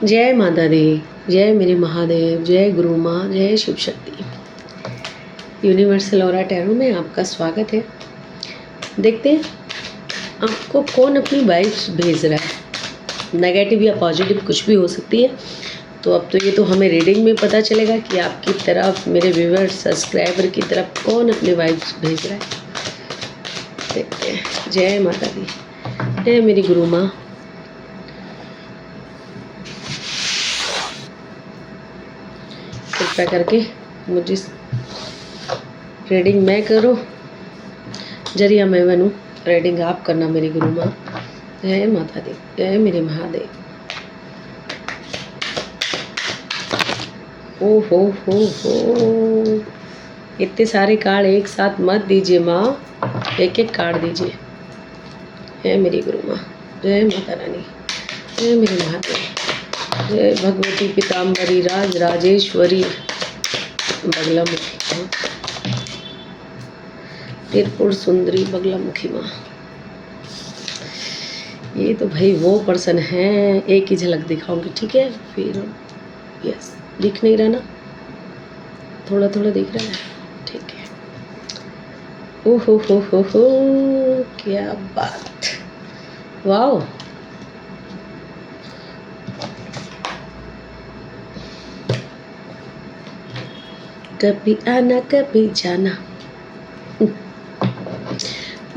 जय माता दी, जय मेरे महादेव, जय गुरु माँ, जय Shiv Shakti. Universal aura tarot में आपका स्वागत है। देखते हैं आपको कौन अपनी वाइब्स भेज रहा है। नेगेटिव या पॉजिटिव कुछ भी हो सकती है। तो अब तो ये तो हमें रीडिंग में पता चलेगा कि आपकी तरफ, मेरे व्यूअर्स, सब्सक्राइबर की तरफ कौन अपने वाइब्स भेज रहा है। देखते हैं। जय माता दी, जय मेरी गुरु माँ। कृपया करके मुझे रीडिंग मैं करूँ, जरिया मैं बनूँ, रीडिंग आप करना मेरी गुरु माँ। जय माता दी, जय मेरे महादेव। ओ हो, इतने सारे कार्ड एक साथ मत दीजिए माँ, एक एक कार्ड दीजिए। जय मेरी गुरु माँ, जय माता रानी, जय मेरे महादेव, जय भगवती पीताम्बरी राज राजेश्वरी बगलामुखी माँ, त्रिपुर सुंदरी बगलामुखी माँ। ये तो भाई वो पर्सन है, एक ही झलक दिखाऊंगी, ठीक है? फिर यस, दिख नहीं रहा ना, थोड़ा थोड़ा दिख रहा है, ठीक है। ओ हो, क्या बात, वाओ। कभी आना कभी जाना।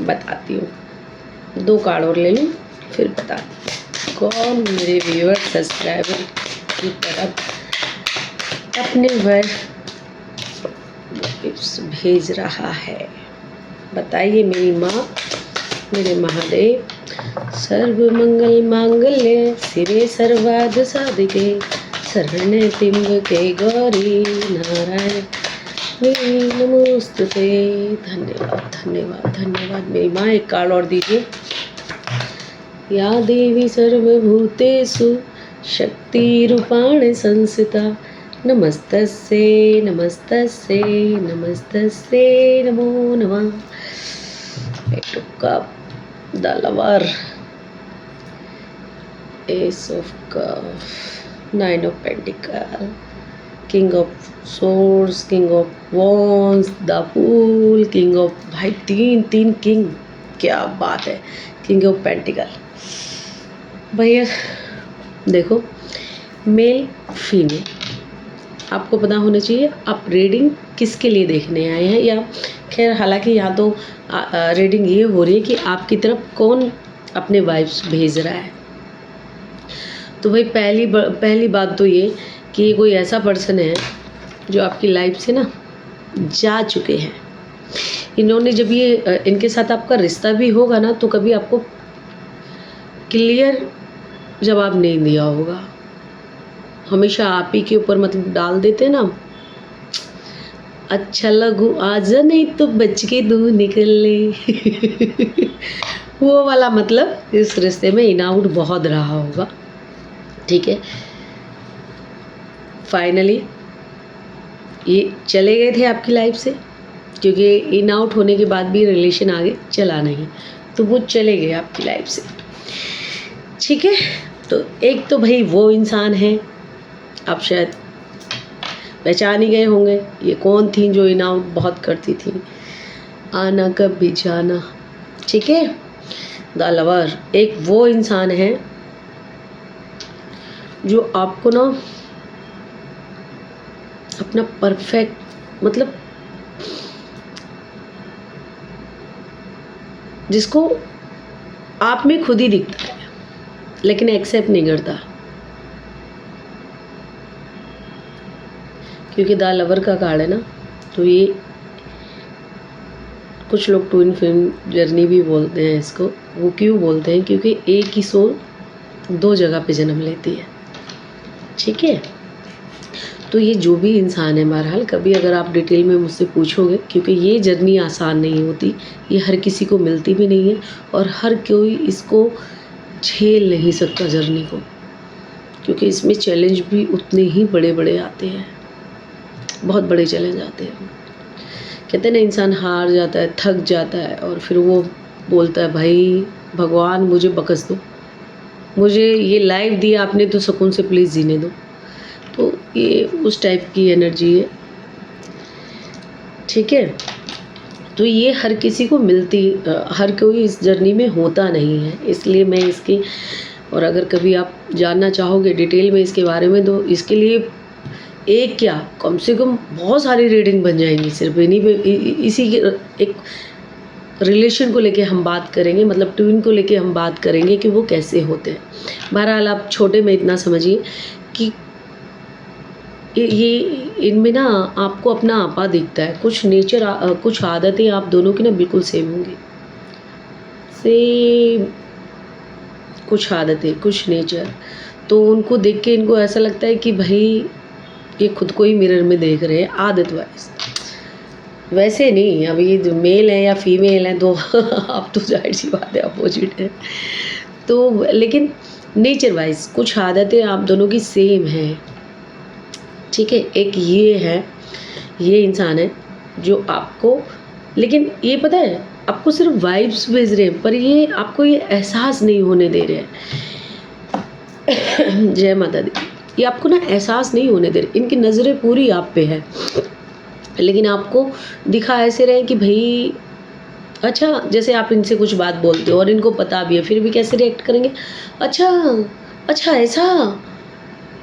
बताती हूँ, 2 कार्ड और ले लूँ फिर बताती हूँ कौन मेरे व्यूअर सब्सक्राइबर की तरफ अपने वाइब्स भेज रहा है। बताइए मेरी माँ, मेरे महादेव। सर्व मंगल मांगल्य शिवे सर्वार्थ साधिके शरण्ये त्र्यंबके गौरी नारायण नमोस्तुते। धन्यवाद धन्यवाद धन्यवाद मेरी माँ। एक कार्ड और दीजिए। या देवी सर्वभूतेषु शक्तिरूपाण संस्थिता नमस्तस्यै नमस्तस्यै नमस्तस्यै नमो नमः। Eight of Cups, the Lover, Ace of Cups, 9 of Pentacles, King of Swords, King of Wands, the Fool, King of, भाई तीन किंग, क्या बात है। King of pentacle. भैया देखो, मेल फीमेल आपको पता होना चाहिए आप रीडिंग किसके लिए देखने आए हैं। या खैर, हालांकि यहाँ तो रीडिंग ये हो रही है कि आपकी तरफ कौन अपने वाइब्स भेज रहा है। तो भाई पहली बात तो ये कि कोई ऐसा पर्सन है जो आपकी लाइफ से ना जा चुके हैं। इन्होंने जब ये इनके साथ आपका रिश्ता भी होगा ना, तो कभी आपको क्लियर जवाब नहीं दिया होगा। हमेशा आप ही के ऊपर मतलब डाल देते ना, अच्छा लगू आजा नहीं तो बच के दूर निकल ले। वो वाला मतलब इस रिश्ते में इन आउट बहुत रहा होगा, ठीक है। फाइनली ये चले गए थे आपकी लाइफ से, क्योंकि इन आउट होने के बाद भी रिलेशन आगे चला नहीं, तो वो चले गए आपकी लाइफ से, ठीक है। तो एक तो भाई वो इंसान है, आप शायद पहचान ही गए होंगे ये कौन थी जो इन आउट बहुत करती थी, आना कभी जाना, ठीक है। द लवर एक वो इंसान है जो आपको ना अपना परफेक्ट, मतलब जिसको आप में खुद ही दिखता है लेकिन एक्सेप्ट नहीं करता, क्योंकि द लवर का कार्ड है ना। तो ये कुछ लोग ट्विन फिल्म जर्नी भी बोलते हैं इसको। वो क्यों बोलते हैं? क्योंकि एक ही सोल 2 जगह पे जन्म लेती है, ठीक है। तो ये जो भी इंसान है, बहरहाल कभी अगर आप डिटेल में मुझसे पूछोगे, क्योंकि ये जर्नी आसान नहीं होती, ये हर किसी को मिलती भी नहीं है, और हर कोई इसको झेल नहीं सकता जर्नी को, क्योंकि इसमें चैलेंज भी उतने ही बड़े बड़े आते हैं, बहुत बड़े चैलेंज आते हैं। कहते हैं ना, इंसान हार जाता है, थक जाता है, और फिर वो बोलता है भाई भगवान मुझे बख्श दो, मुझे ये लाइव दिया आपने तो सुकून से प्लीज़ जीने दो। तो ये उस टाइप की एनर्जी है, ठीक है। तो ये हर किसी को मिलती, हर कोई इस जर्नी में होता नहीं है, इसलिए मैं इसकी, और अगर कभी आप जानना चाहोगे डिटेल में इसके बारे में तो इसके लिए एक क्या कम से कम बहुत सारी रीडिंग बन जाएंगी। सिर्फ इन्हीं पे इसी के एक रिलेशन को लेके हम बात करेंगे, मतलब ट्विन को लेके हम बात करेंगे कि वो कैसे होते हैं। बहरहाल आप छोटे में इतना समझिए कि ये इनमें ना आपको अपना आपा दिखता है। कुछ नेचर कुछ आदतें आप दोनों की ना बिल्कुल सेम होंगी, सेम कुछ आदतें, कुछ नेचर। तो उनको देख के इनको ऐसा लगता है कि भाई ये खुद को ही मिरर में देख रहे हैं आदत वाइज। वैसे नहीं, अब ये जो मेल है या फीमेल है तो अब तो जाहिर सी बात है अपोजिट है। तो लेकिन नेचर वाइज कुछ आदतें आप दोनों की सेम हैं, ठीक है। एक ये है, ये इंसान है जो आपको, लेकिन ये पता है आपको सिर्फ वाइब्स भेज रहे हैं, पर ये आपको ये एहसास नहीं होने दे रहे हैं। जय माता दी। ये आपको ना एहसास नहीं होने दे रहे, इनकी नज़रें पूरी आप पे है, लेकिन आपको दिखा ऐसे रहे कि भाई अच्छा, जैसे आप इनसे कुछ बात बोलते हो और इनको पता भी है, फिर भी कैसे रिएक्ट करेंगे, अच्छा अच्छा ऐसा,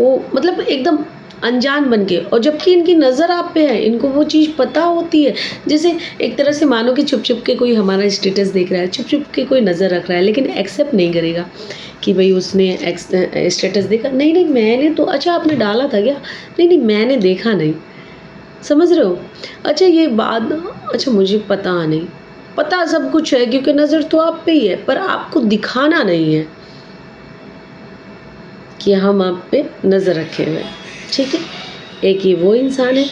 वो मतलब एकदम अनजान बन के। और जबकि इनकी नज़र आप पे है, इनको वो चीज़ पता होती है। जैसे एक तरह से मानो कि छुप छुप के कोई हमारा स्टेटस देख रहा है, छुप छुप के कोई नज़र रख रहा है, लेकिन एक्सेप्ट नहीं करेगा कि भाई उसने स्टेटस देखा, नहीं नहीं मैंने तो, अच्छा आपने डाला था क्या, नहीं नहीं मैंने देखा नहीं, समझ रहे हो। अच्छा ये बात, अच्छा मुझे पता नहीं, पता सब कुछ है क्योंकि नज़र तो आप पे ही है, पर आपको दिखाना नहीं है कि हम आप पे नज़र रखे हुए हैं, ठीक है। एक ये वो इंसान है।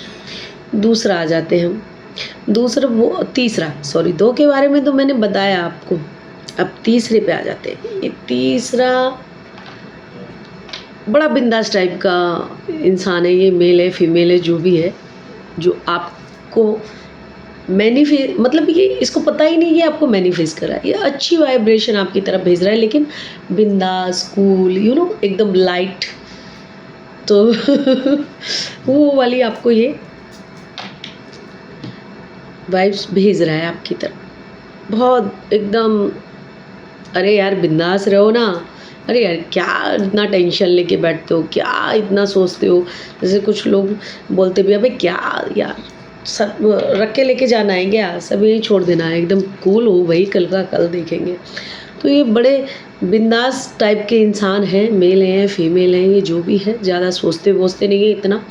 दूसरा आ जाते हैं हम, दूसरा वो तीसरा, सॉरी दो के बारे में तो मैंने बताया आपको, अब तीसरे पे आ जाते हैं। ये तीसरा बड़ा बिंदास टाइप का इंसान है, ये मेल है फीमेल है जो भी है, जो आपको मतलब ये इसको पता ही नहीं, ये आपको मैनिफेस्ट कर रहा है, ये अच्छी वाइब्रेशन आपकी तरफ भेज रहा है, लेकिन बिंदास कूल एकदम लाइट। तो वो वाली आपको ये वाइब्स भेज रहा है आपकी तरफ, बहुत एकदम, अरे यार बिंदास रहो ना, अरे यार क्या इतना टेंशन लेके बैठते हो, क्या इतना सोचते हो। जैसे कुछ लोग बोलते भी, अबे क्या यार सब रख के लेके जाना है क्या, सब यही छोड़ देना है, एकदम कूल हो भाई, कल का कल देखेंगे। तो ये बड़े बिंदास टाइप के इंसान हैं, मेल हैं फीमेल हैं, ये जो भी है, ज़्यादा सोचते वोचते नहीं है इतना,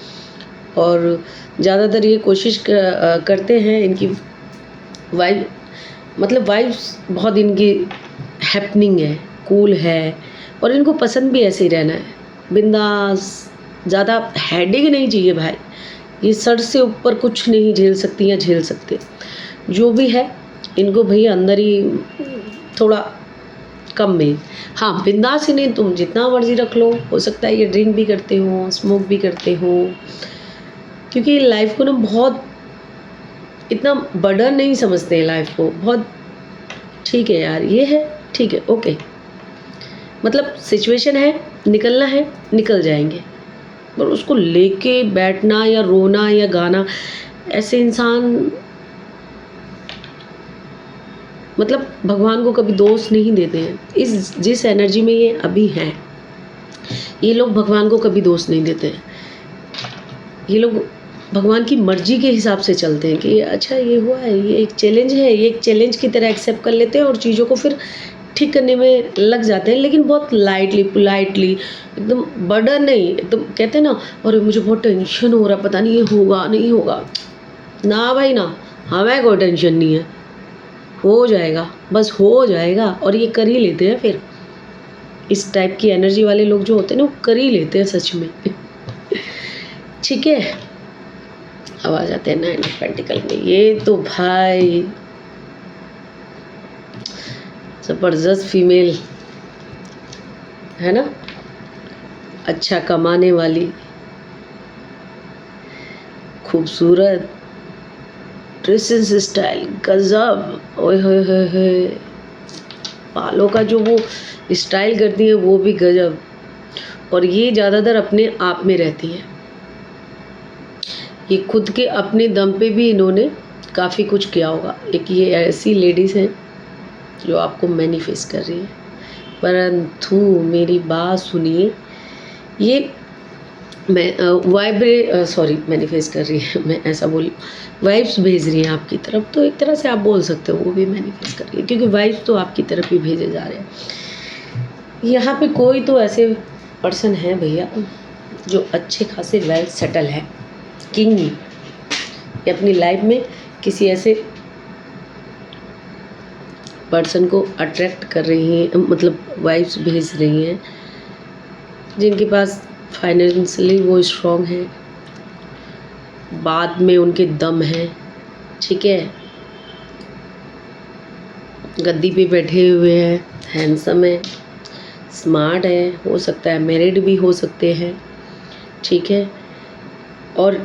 और ज़्यादातर ये कोशिश करते हैं, इनकी वाइब मतलब वाइब्स बहुत इनकी हैपनिंग है, कूल है, और इनको पसंद भी ऐसे ही रहना है, बिंदास, ज़्यादा हेडेक नहीं चाहिए भाई। ये सर से ऊपर कुछ नहीं झेल सकती या झेल सकते, जो भी है इनको भैया अंदर ही थोड़ा कम में। हाँ बिंदास ही नहीं, तुम जितना मर्जी रख लो, हो सकता है ये ड्रिंक भी करते हो, स्मोक भी करते हो, क्योंकि लाइफ को ना बहुत इतना बर्डन नहीं समझते हैं लाइफ को, बहुत ठीक है यार ये है, ठीक है ओके, मतलब सिचुएशन है, निकलना है निकल जाएंगे, पर उसको लेके बैठना या रोना या गाना, ऐसे इंसान मतलब भगवान को कभी दोष नहीं देते हैं। इस जिस एनर्जी में ये अभी हैं, ये लोग भगवान को कभी दोष नहीं देते हैं। ये लोग भगवान की मर्जी के हिसाब से चलते हैं कि अच्छा ये हुआ है, ये एक चैलेंज है, ये एक चैलेंज की तरह एक्सेप्ट कर लेते हैं और चीज़ों को फिर ठीक करने में लग जाते हैं, लेकिन बहुत लाइटली पोलाइटली, एकदम बर्डन नहीं, एकदम कहते हैं ना, और मुझे बहुत टेंशन हो रहा, पता नहीं ये होगा नहीं होगा, ना भाई ना, हमें कोई टेंशन नहीं है, हो जाएगा, बस हो जाएगा। और ये कर ही लेते हैं फिर, इस टाइप की एनर्जी वाले लोग जो होते हैं ना, वो कर ही लेते हैं सच में। ठीक है, अब आ जाते हैं 9 ऑफ पेंटिकल में। ये तो भाई ज़बरदस्त फीमेल है ना, अच्छा कमाने वाली, खूबसूरत, ड्रेसेस स्टाइल गजब, ओए होए होए होए, बालों का जो वो स्टाइल करती है वो भी गजब। और ये ज़्यादातर अपने आप में रहती है, ये खुद के अपने दम पे भी इन्होंने काफ़ी कुछ किया होगा। एक ये ऐसी लेडीज़ हैं जो आपको मैनिफेस्ट कर रही है, परंतु मेरी बात सुनिए, ये मैं सॉरी मैनिफेस्ट कर रही है, मैं ऐसा बोली, वाइब्स भेज रही हैं आपकी तरफ, तो एक तरह से आप बोल सकते हो वो भी मैनिफेस्ट कर रही है, क्योंकि वाइब्स तो आपकी तरफ ही भेजे जा रहे हैं। यहाँ पे कोई तो ऐसे पर्सन है भैया जो अच्छे खासे वेल सेटल है, किंग, ये अपनी लाइफ में किसी ऐसे पर्सन को अट्रैक्ट कर रही हैं, मतलब वाइब्स भेज रही हैं जिनके पास फाइनेंशियली वो स्ट्रॉन्ग है, बाद में उनके दम है, ठीक है, गद्दी पे बैठे हुए हैं, हैंडसम है, स्मार्ट है, हो सकता है मैरिड भी हो सकते हैं, ठीक है, और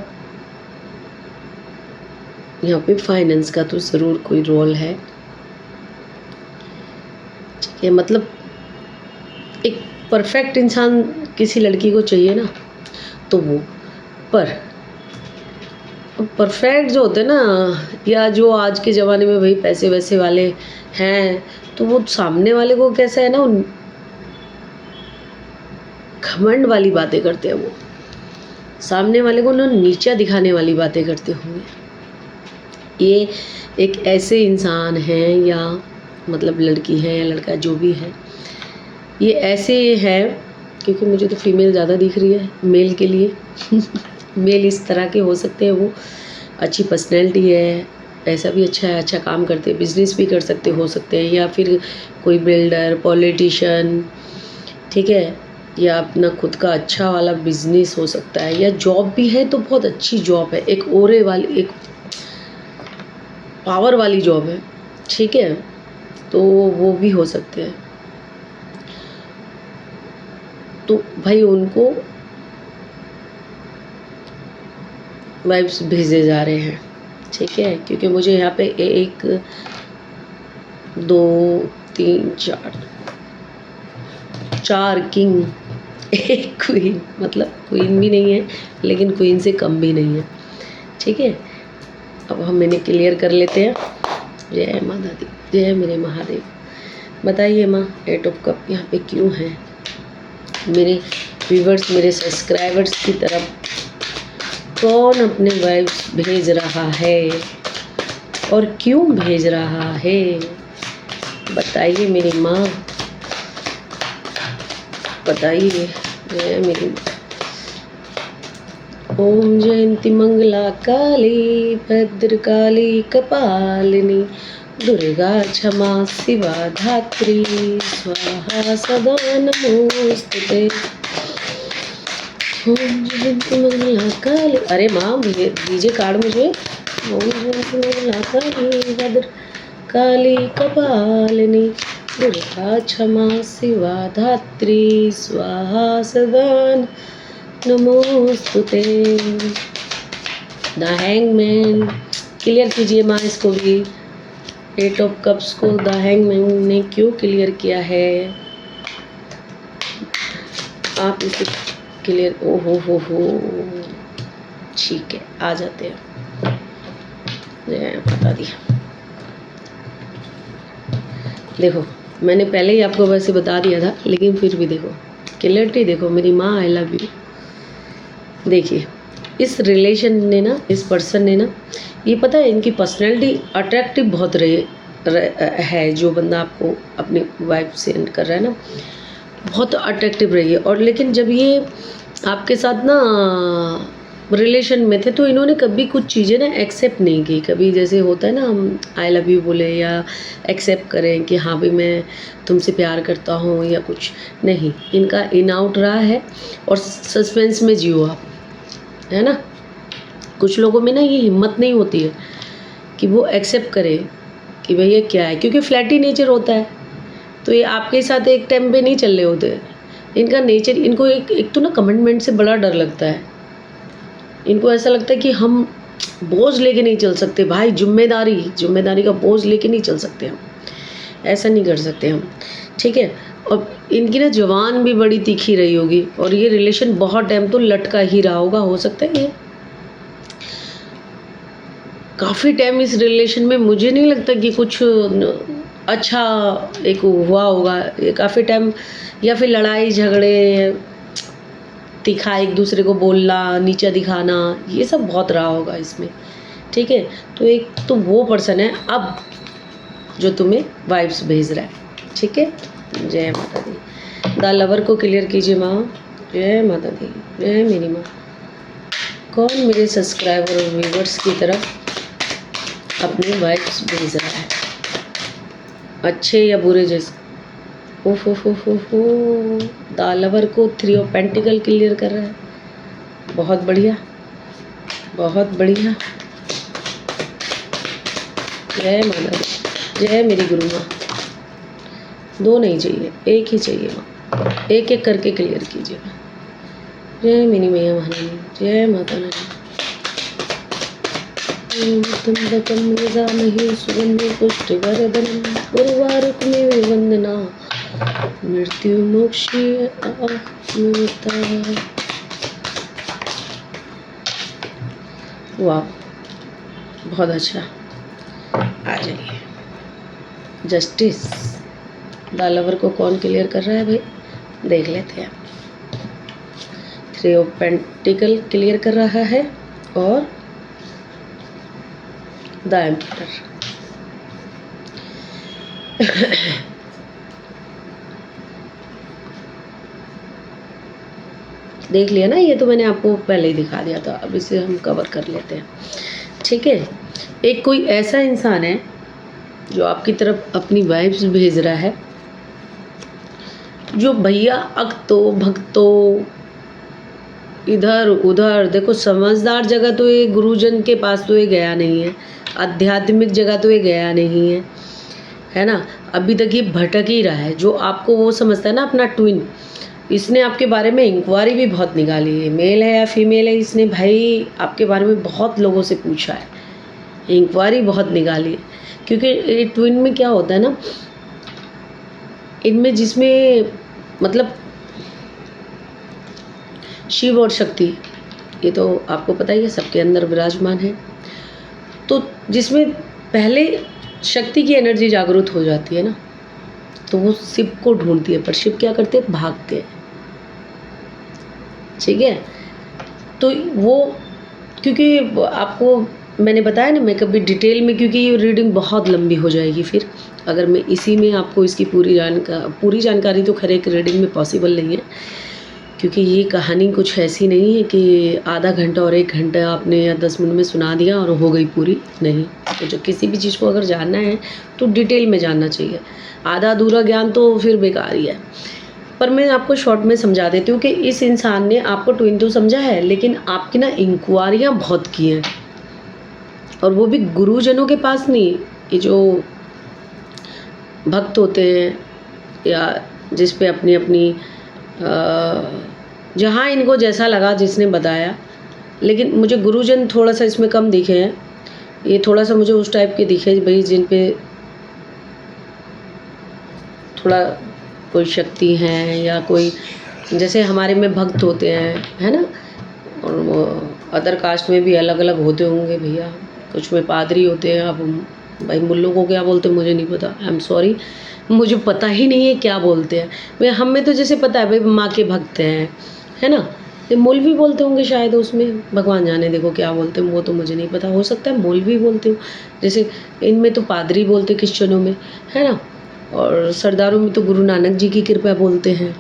यहाँ पे फाइनेंस का तो ज़रूर कोई रोल है, ठीक है। मतलब एक परफेक्ट इंसान किसी लड़की को चाहिए ना, तो वो पर परफेक्ट जो होते हैं ना, या जो आज के ज़माने में भाई पैसे वैसे वाले हैं, तो वो सामने वाले को कैसा है ना, घमंड वाली बातें करते हैं, वो सामने वाले को ना नीचा दिखाने वाली बातें करते होंगे। ये एक ऐसे इंसान हैं, या मतलब लड़की है या लड़का जो भी है, ये ऐसे है, क्योंकि मुझे तो फीमेल ज़्यादा दिख रही है मेल के लिए मेल इस तरह के हो सकते हैं, वो अच्छी पर्सनैलिटी है, पैसा भी अच्छा है, अच्छा काम करते हैं, बिजनेस भी कर सकते हो सकते हैं, या फिर कोई बिल्डर, पॉलिटिशियन, ठीक है, या अपना खुद का अच्छा वाला बिजनेस हो सकता है, या जॉब भी है तो बहुत अच्छी जॉब है, एक ओरे वाली, एक पावर वाली जॉब है, ठीक है, तो वो भी हो सकते हैं। तो भाई उनको वाइब्स भेजे जा रहे हैं, ठीक है, क्योंकि मुझे यहाँ पे 1 2 3 4 किंग, 1 क्वीन, मतलब क्वीन भी नहीं है लेकिन क्वीन से कम भी नहीं है, ठीक है। अब हम इन्हें क्लियर कर लेते हैं। जय माता दी, जय मेरे महादेव। बताइए माँ, 8 ऑफ कप यहाँ पे क्यों है? मेरे व्यूवर्स, मेरे सब्सक्राइबर्स की तरफ कौन अपने वाइब्स भेज रहा है और क्यों भेज रहा है? बताइए मेरी माँ, बताइए। जय मेरी ओम जयंती मंगला काली भद्रकाली कपालिनी दुर्गा क्षमा शिवा धात्री स्वाहा सदा नमोस्तुते। ओम जयंती मंगला काली, अरे माँ दीजिए कार्ड मुझे। ओम जयंती मंगला काली भद्रकाली कपालिनी दुर्गा क्षमा शिवा धात्री स्वाहा सदा नमोस्तुते। द हैंगमैन, क्लियर कीजिए माँ इसको भी। 8 ऑफ कप्स को द हैंगमैन ने क्यों क्लियर किया है? आप इसे क्लियर, ओ हो, ठीक है, आ जाते हैं। बता दिया। देखो मैंने पहले ही आपको वैसे बता दिया था, लेकिन फिर भी देखो क्लियरिटी, देखो मेरी माँ, आई लव यू। देखिए इस रिलेशन ने ना, इस पर्सन ने ना, ये पता है इनकी पर्सनैलिटी अट्रैक्टिव बहुत है। जो बंदा आपको अपनी वाइफ सेंड कर रहा है ना, बहुत अट्रैक्टिव रही है। और लेकिन जब ये आपके साथ ना रिलेशन में थे, तो इन्होंने कभी कुछ चीज़ें ना एक्सेप्ट नहीं की। कभी जैसे होता है ना, हम आई लव यू बोले या एक्सेप्ट करें कि हाँ भाई मैं तुमसे प्यार करता हूँ या कुछ नहीं, इनका इन आउट रहा है। और सस्पेंस में जियो आप, है ना। कुछ लोगों में ना ये हिम्मत नहीं होती है कि वो एक्सेप्ट करे कि भैया क्या है, क्योंकि फ्लैटी नेचर होता है। तो ये आपके साथ एक टाइम पे नहीं चल रहे होते। इनका नेचर, इनको एक तो ना कमिटमेंट से बड़ा डर लगता है। इनको ऐसा लगता है कि हम बोझ लेके नहीं चल सकते भाई, जिम्मेदारी का बोझ लेके नहीं चल सकते हम, ऐसा नहीं कर सकते हम, ठीक है। और इनकी ना जवान भी बड़ी तीखी रही होगी और ये रिलेशन बहुत टाइम तो लटका ही रहा होगा, हो सकता है ये काफ़ी टाइम इस रिलेशन में, मुझे नहीं लगता कि कुछ अच्छा एक हुआ होगा। ये काफ़ी टाइम या फिर लड़ाई झगड़े, तीखा एक दूसरे को बोलना, नीचा दिखाना, ये सब बहुत रहा होगा इसमें, ठीक है। तो एक तो वो पर्सन है अब जो तुम्हें वाइब्स भेज रहा है, ठीक है। जय माता दी। द लवर को क्लियर कीजिए माँ। जय माता दी, जय मेरी माँ। कौन मेरे सब्सक्राइबर और व्यूवर्स की तरफ अपनी वाइब्स भेज रहा है, अच्छे या बुरे जैसे? ओफ ओफ ओफ ओफ, द लवर को 3 ऑफ पेंटिकल क्लियर कर रहा है, बहुत बढ़िया, बहुत बढ़िया। जय माता दी, जय मेरी गुरु माँ। 2 नहीं चाहिए, 1 ही चाहिए माँ, एक एक करके क्लियर कीजिएगा। जय मेरी मैया महारानी, जय माता रानी। तुंबकमृजामहे सुगंधे पुष्टिवर्धनम उर्वारुकमेव वंदना मृत्यु मोक्षीय आत्मता। वाह, बहुत अच्छा। आ जाइए। जस्टिस, द लवर को कौन क्लियर कर रहा है भाई, देख लेते हैं। 3 ऑफ पेंटिकल क्लियर कर रहा है और द एम्परर। देख लिया ना, ये तो मैंने आपको पहले ही दिखा दिया था, अब इसे हम कवर कर लेते हैं, ठीक है। एक कोई ऐसा इंसान है जो आपकी तरफ अपनी वाइब्स भेज रहा है, जो भैया अक्तो भक्तो इधर उधर, देखो समझदार जगह तो ये गुरुजन के पास तो ये गया नहीं है, आध्यात्मिक जगह तो ये गया नहीं है, है ना। अभी तक ये भटक ही रहा है। जो आपको वो समझता है ना अपना ट्विन, इसने आपके बारे में इंक्वायरी भी बहुत निकाली है, मेल है या फीमेल है, इसने भाई आपके बारे में बहुत लोगों से पूछा है, इंक्वायरी बहुत निकाली है। क्योंकि ट्विन में क्या होता है ना, इनमें जिसमें मतलब शिव और शक्ति, ये तो आपको पता ही है, सबके अंदर विराजमान है। तो जिसमें पहले शक्ति की एनर्जी जागरूक हो जाती है ना, तो वो शिव को ढूंढती है, पर शिव क्या करते हैं, भागते हैं, ठीक है। तो वो, क्योंकि आपको मैंने बताया ना, मैं कभी डिटेल में, क्योंकि ये रीडिंग बहुत लंबी हो जाएगी फिर अगर मैं इसी में आपको इसकी पूरी जानकारी तो खैर एक रीडिंग में पॉसिबल नहीं है, क्योंकि ये कहानी कुछ ऐसी नहीं है कि आधा घंटा और 1 घंटा आपने या 10 मिनट में सुना दिया और हो गई पूरी, नहीं। तो जो किसी भी चीज़ को अगर जानना है तो डिटेल में जानना चाहिए, आधा अधूरा ज्ञान तो फिर बेकार ही है। पर मैं आपको शॉर्ट में समझा देती हूँ कि इस इंसान ने आपको ट्विन तो समझा है, लेकिन आपकी ना इंक्वायरियाँ बहुत की हैं, और वो भी गुरुजनों के पास नहीं। ये जो भक्त होते हैं या जिस पे अपनी अपनी जहाँ इनको जैसा लगा जिसने बताया, लेकिन मुझे गुरुजन थोड़ा सा इसमें कम दिखे हैं। ये थोड़ा सा मुझे उस टाइप के दिखे भाई जिन पे थोड़ा कोई शक्ति है, या कोई जैसे हमारे में भक्त होते हैं, है ना, और वो अदर कास्ट में भी अलग अलग होते होंगे भैया, कुछ में पादरी होते हैं। अब भाई मुल्लों को क्या बोलते हैं मुझे नहीं पता, आई एम सॉरी, मुझे पता ही नहीं है क्या बोलते हैं। मैं हम में तो जैसे पता है भाई माँ के भक्त हैं, है ना, ये मौलवी बोलते होंगे शायद, उसमें भगवान जाने देखो क्या बोलते हैं, वो तो मुझे नहीं पता, हो सकता है मौलवी बोलते हो, जैसे इनमें तो पादरी बोलते क्रिश्चियनों में, है ना, और सरदारों में तो गुरु नानक जी की कृपा बोलते हैं,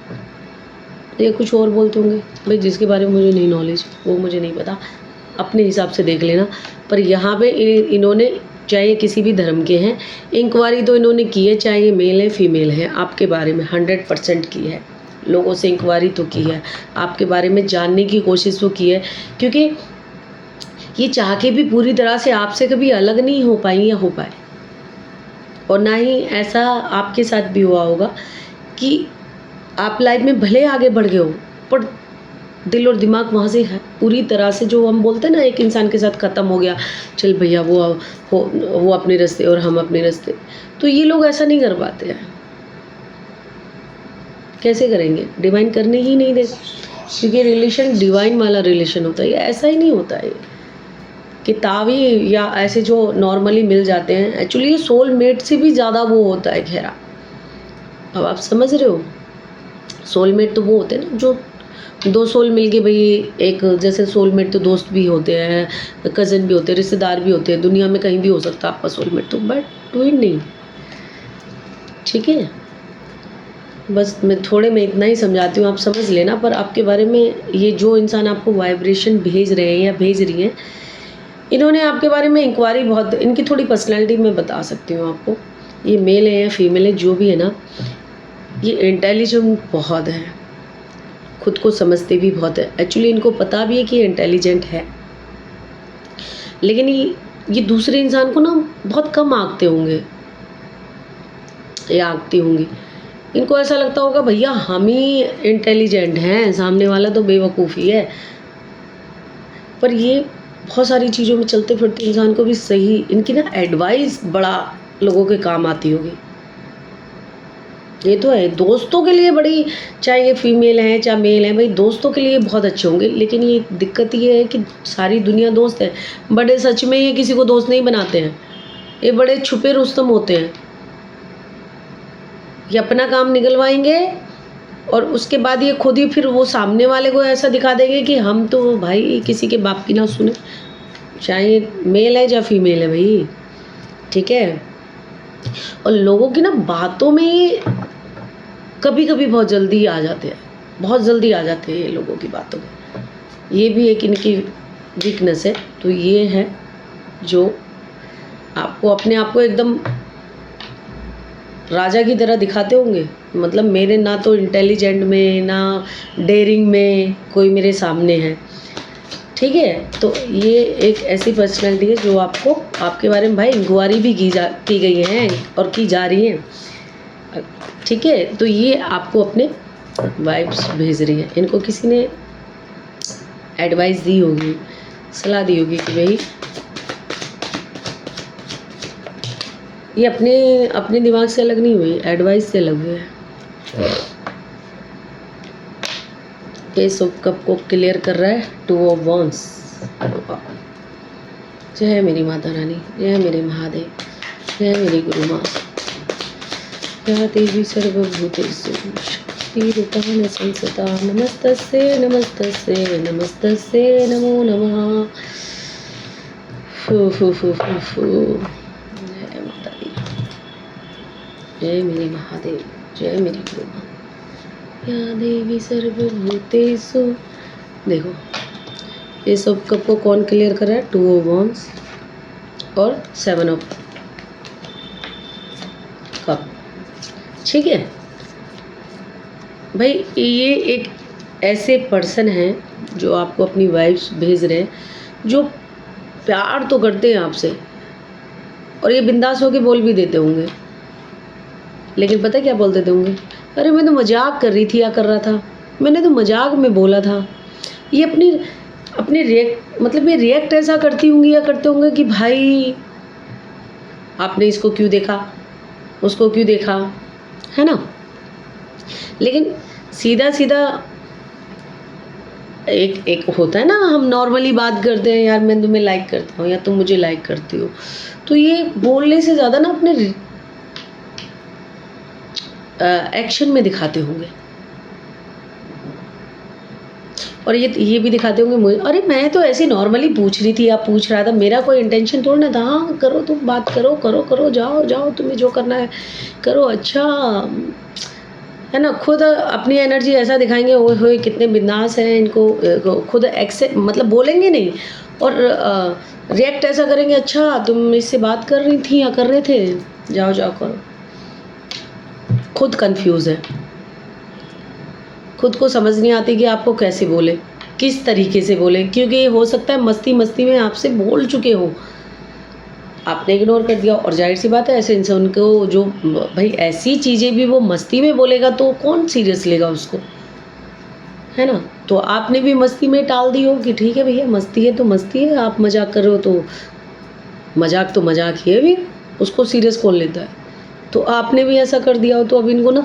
ये कुछ और बोलते होंगे भाई, जिसके बारे में मुझे नहीं नॉलेज, वो मुझे नहीं पता, अपने हिसाब से देख लेना। पर यहाँ पे इन्होंने, चाहे किसी भी धर्म के हैं, इंक्वायरी तो इन्होंने की है, चाहे ये मेल है फीमेल है, आपके बारे में 100% की है, लोगों से इंक्वायरी तो की है, आपके बारे में जानने की कोशिश तो की है, क्योंकि ये चाह के भी पूरी तरह से आपसे कभी अलग नहीं हो पाई या हो पाए। और ना ही ऐसा आपके साथ भी हुआ होगा कि आप लाइफ में भले आगे बढ़ गए हो, पर दिल और दिमाग वहाँ से है पूरी तरह से, जो हम बोलते हैं ना एक इंसान के साथ ख़त्म हो गया, चल भैया वो अपने रास्ते और हम अपने रास्ते, तो ये लोग ऐसा नहीं कर पाते हैं। कैसे करेंगे? डिवाइन करने ही नहीं देगा, क्योंकि रिलेशन डिवाइन वाला रिलेशन होता है। ये ऐसा ही नहीं होता है किताबी या ऐसे जो नॉर्मली मिल जाते हैं। एक्चुअली ये सोलमेट से भी ज़्यादा वो होता है। खैरा, अब आप समझ रहे हो, सोलमेट तो वो होते हैं ना, जो दो सोल मिल के भाई एक, जैसे सोलमेट तो दोस्त भी होते हैं, कज़न भी होते हैं, रिश्तेदार भी होते हैं, दुनिया में कहीं भी हो सकता है आपका सोलमेट, तो बट ट्विन नहीं। ठीक है, बस मैं इतना ही समझाती हूँ, आप समझ लेना। पर आपके बारे में ये जो इंसान आपको वाइब्रेशन भेज रहे हैं या भेज रही हैं, इन्होंने आपके बारे में इंक्वायरी बहुत, इनकी थोड़ी पर्सनैलिटी मैं बता सकती हूँ आपको। ये मेल है या फीमेल है, जो भी है ना, ये इंटेलिजेंट बहुत है, खुद को समझते भी बहुत है। एक्चुअली इनको पता भी है कि ये इंटेलिजेंट है, लेकिन ये दूसरे इंसान को ना बहुत कम आंकते होंगे या आंकती होंगी। इनको ऐसा लगता होगा भैया हम ही इंटेलिजेंट हैं, सामने वाला तो बेवकूफ़ ही है। पर ये बहुत सारी चीज़ों में चलते फिरते इंसान को भी सही, इनकी ना एडवाइस बड़ा लोगों के काम आती होगी। ये तो है, दोस्तों के लिए बड़ी, चाहे ये फीमेल है चाहे मेल है, भाई दोस्तों के लिए बहुत अच्छे होंगे। लेकिन ये दिक्कत ये है कि सारी दुनिया दोस्त है, बड़े सच में ये किसी को दोस्त नहीं बनाते हैं। ये बड़े छुपे रुस्तम होते हैं। ये अपना काम निकलवाएंगे और उसके बाद ये खुद ही फिर वो सामने वाले को ऐसा दिखा देंगे कि हम तो भाई किसी के बाप की ना सुने, चाहे ये मेल है या फीमेल है भाई। ठीक है, और लोगों की ना बातों में कभी कभी बहुत जल्दी आ जाते हैं, बहुत जल्दी आ जाते हैं ये लोगों की बातों में। ये भी एक इनकी वीकनेस है। तो ये है जो आपको अपने आप को एकदम राजा की तरह दिखाते होंगे, मतलब मेरे ना तो इंटेलिजेंट में ना डेयरिंग में कोई मेरे सामने है। ठीक है, तो ये एक ऐसी पर्सनैलिटी है जो आपको, आपके बारे में भाई इंक्वायरी भी की गई है और की जा रही है। ठीक है, तो ये आपको अपने वाइब्स भेज रही है। इनको किसी ने एडवाइस दी होगी, सलाह दी होगी कि भाई ये अपने दिमाग से अलग नहीं हुए, एडवाइस से अलग हुए। ये सब कप को क्लियर कर रहा है 2 ऑफ वॉन्ड्स। जय मेरी माता रानी, जय मेरे महादेव, जय मेरी गुरु माँ। या देवी सर्वभूतेषु शक्तिरूपेण संस्थिता। नमस्तस्यै नमस्तस्यै नमस्तस्यै नमो नमः। जय माता दी, जय मेरे महादेव, जय मेरी गुरु माँ। या देवी सर्वभूतेषु। देखो ये सब कप को कौन क्लियर कर रहा है? 2 ऑफ वॉन्ड्स और 7 ऑफ कप। ठीक है भाई, ये एक ऐसे पर्सन हैं जो आपको अपनी वाइब्स भेज रहे हैं, जो प्यार तो करते हैं आपसे और ये बिंदास होके बोल भी देते होंगे। लेकिन पता है क्या बोल देते होंगे? अरे मैं तो मजाक कर रही थी या कर रहा था, मैंने तो मजाक में बोला था। ये अपने मतलब ये रिएक्ट ऐसा करती होंगी या करते होंगे कि भाई आपने इसको क्यों देखा, उसको क्यों देखा, है ना। लेकिन सीधा सीधा एक होता है ना, हम नॉर्मली बात करते हैं, यार मैं तुम्हें लाइक करता हूँ या तुम मुझे लाइक करती हो। तो ये बोलने से ज़्यादा ना अपने एक्शन में दिखाते होंगे। और ये भी दिखाते होंगे मुझे, अरे मैं तो ऐसे नॉर्मली पूछ रही थी या पूछ रहा था, मेरा कोई इंटेंशन थोड़ा ना था। हाँ करो, तुम बात करो करो करो, जाओ जाओ, तुम्हें जो करना है करो। अच्छा है ना, खुद अपनी एनर्जी ऐसा दिखाएंगे, ओए होए कितने बिंदास हैं, इनको खुद एक्सेप्ट, मतलब बोलेंगे नहीं और रिएक्ट ऐसा करेंगे, अच्छा तुम इससे बात कर रही थी या कर रहे थे, जाओ जाओ करो। खुद कंफ्यूज है, खुद को समझ नहीं आती कि आपको कैसे बोले, किस तरीके से बोले, क्योंकि हो सकता है मस्ती मस्ती में आपसे बोल चुके हो, आपने इग्नोर कर दिया। और जाहिर सी बात है ऐसे इंसान को, जो भाई ऐसी चीज़ें भी वो मस्ती में बोलेगा तो कौन सीरियस लेगा उसको, है ना। तो आपने भी मस्ती में टाल दी हो कि ठीक है भैया मस्ती है तो मस्ती है, आप मजाक कर रहे हो तो मजाक ही है भी, उसको सीरियस कौन लेता है। तो आपने भी ऐसा कर दिया हो, तो अब इनको ना,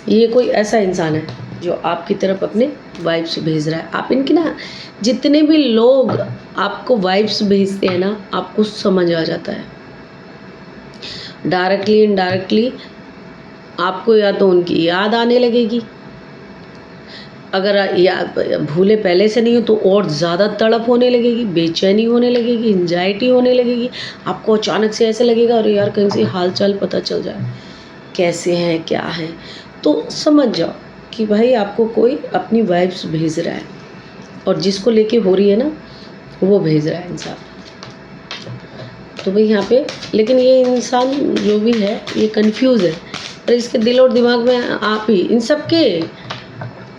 ये कोई ऐसा इंसान है जो आपकी तरफ अपने वाइब्स भेज रहा है। आप इनकी ना, जितने भी लोग आपको वाइब्स भेजते हैं ना, आपको समझ आ जाता है डायरेक्टली इनडायरेक्टली। आपको या तो उनकी याद आने लगेगी, अगर भूले पहले से नहीं हो तो और ज़्यादा तड़प होने लगेगी, बेचैनी होने लगेगी, एंजाइटी होने लगेगी। आपको अचानक से ऐसे लगेगा अरे यार कहीं से हाल चाल पता चल जाए, कैसे हैं क्या हैं। तो समझ जाओ कि भाई आपको कोई अपनी वाइब्स भेज रहा है, और जिसको लेके हो रही है ना, वो भेज रहा है इंसान। तो भाई यहाँ पे, लेकिन ये इंसान जो भी है ये कंफ्यूज है, और इसके दिल और दिमाग में आप ही इन सब के,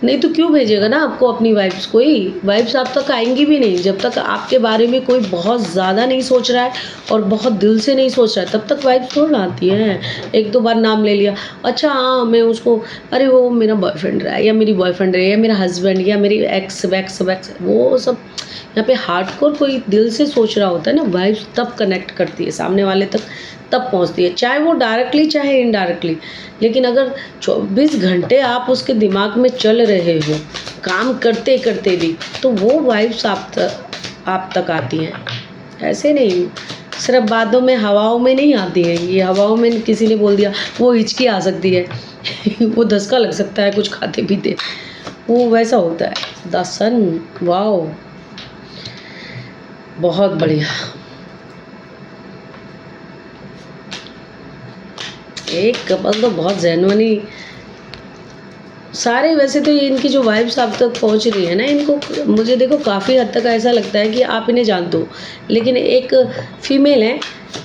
नहीं तो क्यों भेजेगा ना आपको अपनी वाइब्स। कोई वाइब्स आप तक आएंगी भी नहीं जब तक आपके बारे में कोई बहुत ज़्यादा नहीं सोच रहा है और बहुत दिल से नहीं सोच रहा है, तब तक वाइब्स थोड़ा आती है। एक दो बार नाम ले लिया, अच्छा हाँ मैं उसको, अरे वो मेरा बॉयफ्रेंड रहा है या मेरी बॉयफ्रेंड रही है या मेरा हस्बैंड या मेरी एक्स वैक्स वैक्स, वो सब यहाँ पे हार्डकोर कोई दिल से सोच रहा होता है ना, वाइब्स तब कनेक्ट करती है सामने वाले तक, तब पहुँचती है, चाहे वो डायरेक्टली चाहे इनडायरेक्टली। लेकिन अगर 24 घंटे आप उसके दिमाग में चल रहे हो काम करते करते भी, तो वो वाइब्स आप तक आती हैं। ऐसे नहीं सिर्फ बातों में, हवाओं में नहीं आती है। ये हवाओं में किसी ने बोल दिया वो हिचकी आ सकती है वो धक्का लग सकता है कुछ खाते पीते, वो वैसा होता है। द सन, वाओ बहुत बढ़िया। एक कपल तो बहुत जेन्युइनली सारे, वैसे तो ये इनकी जो वाइब्स आप तक पहुंच रही है ना, इनको मुझे देखो काफ़ी हद तक ऐसा लगता है कि आप इन्हें जानते हो, लेकिन एक फीमेल है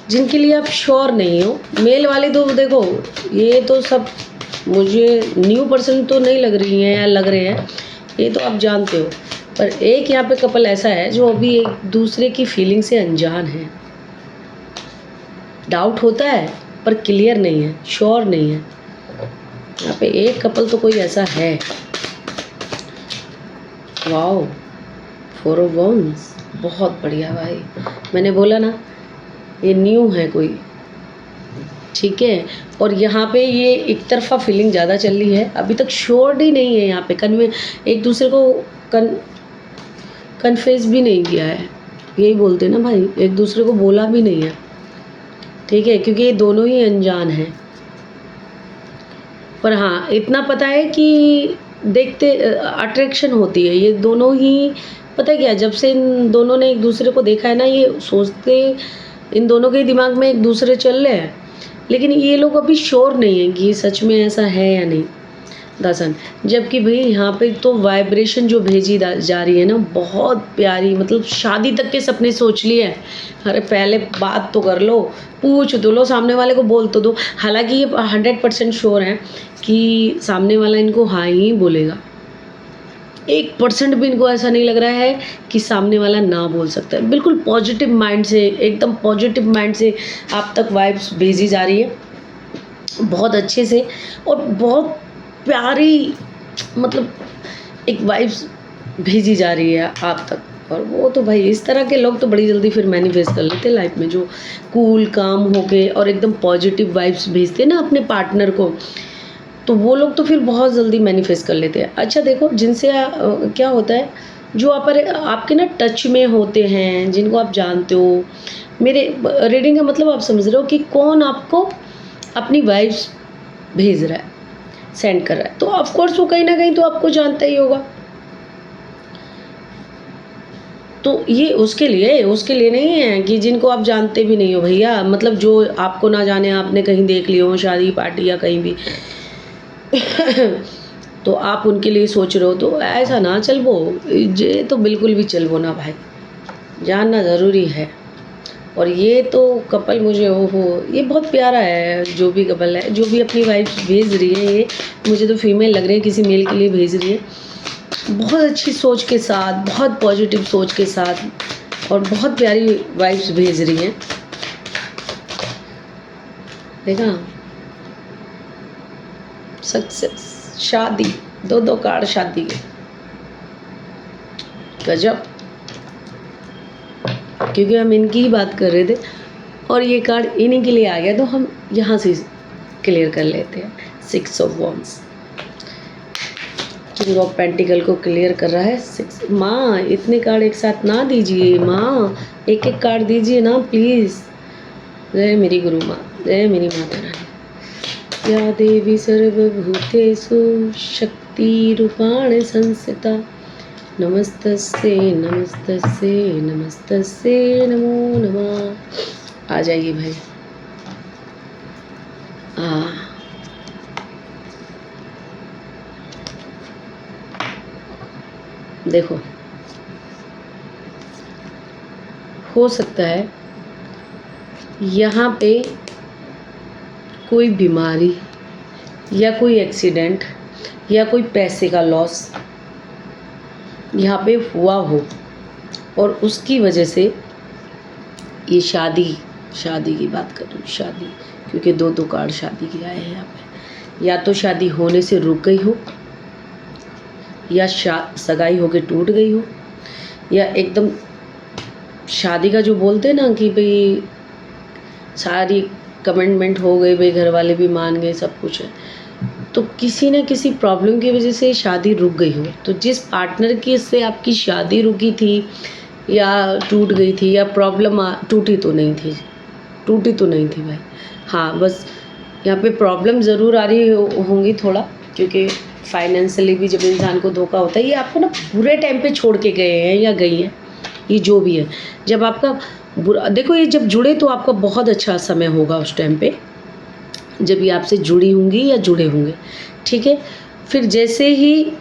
जिनके लिए आप श्योर नहीं हो। मेल वाले तो देखो ये तो सब मुझे न्यू पर्सन तो नहीं लग रही हैं या लग रहे हैं, ये तो आप जानते हो। पर एक यहाँ पे कपल ऐसा है जो अभी एक दूसरे की फीलिंग से अनजान है। डाउट होता है पर क्लियर नहीं है, श्योर नहीं है। यहाँ पे एक कपल तो कोई ऐसा है। वाओ, 4 ऑफ वॉन्ड्स, बहुत बढ़िया भाई। मैंने बोला ना ये न्यू है कोई, ठीक है। और यहाँ पे ये एक तरफा फीलिंग ज़्यादा चल रही है, अभी तक श्योर ही नहीं है। यहाँ पे एक दूसरे को कन्फेस भी नहीं किया है, यही बोलते ना भाई, एक दूसरे को बोला भी नहीं है, ठीक है, क्योंकि ये दोनों ही अनजान हैं। पर हाँ इतना पता है कि देखते अट्रैक्शन होती है, ये दोनों ही, पता है क्या, जब से इन दोनों ने एक दूसरे को देखा है ना, ये सोचते इन दोनों के दिमाग में एक दूसरे चल रहे हैं, लेकिन ये लोग अभी श्योर नहीं है कि ये सच में ऐसा है या नहीं। दसन, जबकि भाई यहाँ पे तो वाइब्रेशन जो भेजी जा रही है ना, बहुत प्यारी, मतलब शादी तक के सपने सोच लिए हैं। अरे पहले बात तो कर लो, पूछ तो लो, सामने वाले को बोल तो दो। हालांकि ये 100% श्योर हैं कि सामने वाला इनको हाँ ही बोलेगा, 1% भी इनको ऐसा नहीं लग रहा है कि सामने वाला ना बोल सकता है। बिल्कुल पॉजिटिव माइंड से, एकदम पॉजिटिव माइंड से आप तक वाइब्स भेजी जा रही है, बहुत अच्छे से, और बहुत प्यारी, मतलब एक वाइब्स भेजी जा रही है आप तक। और वो तो भाई इस तरह के लोग तो बड़ी जल्दी फिर मैनिफेस्ट कर लेते हैं लाइफ में, जो कूल काम होके और एकदम पॉजिटिव वाइब्स भेजते हैं ना अपने पार्टनर को, तो वो लोग तो फिर बहुत जल्दी मैनिफेस्ट कर लेते हैं। अच्छा देखो, जिनसे क्या होता है, जो आपके ना टच में होते हैं, जिनको आप जानते हो, मेरे रीडिंग का मतलब आप समझ रहे हो कि कौन आपको अपनी वाइब्स भेज रहा है, सेंड कर रहा है, तो ऑफकोर्स वो कहीं ना कहीं तो आपको जानता ही होगा। तो ये उसके लिए नहीं है कि जिनको आप जानते भी नहीं हो भैया, मतलब जो आपको ना जाने, आपने कहीं देख लिया हो शादी पार्टी या कहीं भी तो आप उनके लिए सोच रहे हो, तो ऐसा ना चलबो, ये तो बिल्कुल भी चलबो ना भाई, जानना ज़रूरी है। और ये तो कपल मुझे ये बहुत प्यारा है, जो भी कपल है, जो भी अपनी वाइफ भेज रही है, ये मुझे तो फीमेल लग रही है, किसी मेल के लिए भेज रही है, बहुत अच्छी सोच के साथ, बहुत पॉजिटिव सोच के साथ, और बहुत प्यारी वाइब्स भेज रही हैं। देखा, सक्सेस, शादी, 2 कार्ड शादी के, गजब, क्योंकि हम इनकी ही बात कर रहे थे और ये कार्ड इन्हीं के लिए आ गया, तो हम यहाँ से क्लियर कर लेते हैं। 6 of wands, king of pentacle को क्लियर कर रहा है 6। माँ इतने कार्ड एक साथ ना दीजिए माँ, एक एक कार्ड दीजिए ना प्लीज़। जय मेरी गुरु माँ, जय मेरी माता रानी। या देवी सर्वभूतेषु शक्तिरूपाण संस्थिता, नमस्तस्ये नमस्तस्ये नमस्तस्ये नमो नमः। आ जाइए भाई। देखो, हो सकता है यहाँ पे कोई बीमारी या कोई एक्सीडेंट या कोई पैसे का लॉस यहाँ पे हुआ हो, और उसकी वजह से ये शादी की बात कर रही हूँ, शादी, क्योंकि दो कार्ड शादी के आए हैं यहाँ पे। या तो शादी होने से रुक गई हो, या सगाई होके टूट गई हो, या एकदम शादी का जो बोलते हैं ना कि भाई सारी कमिटमेंट हो गई, भाई घर वाले भी मान गए, सब कुछ है, तो किसी न किसी प्रॉब्लम की वजह से शादी रुक गई हो। तो जिस पार्टनर की से आपकी शादी रुकी थी या टूट गई थी, या प्रॉब्लम टूटी तो नहीं थी भाई, हाँ बस यहाँ पे प्रॉब्लम ज़रूर आ रही होंगी थोड़ा, क्योंकि फाइनेंशियली भी जब इंसान को धोखा होता है, ये आपको ना बुरे टाइम पे छोड़ के गए हैं या गई हैं, ये जो भी है। जब आपका बुरा, देखो ये जब जुड़े तो आपका बहुत अच्छा समय होगा उस टाइम पे, जब ये आपसे जुड़ी होंगी या जुड़े होंगे, ठीक है। फिर जैसे ही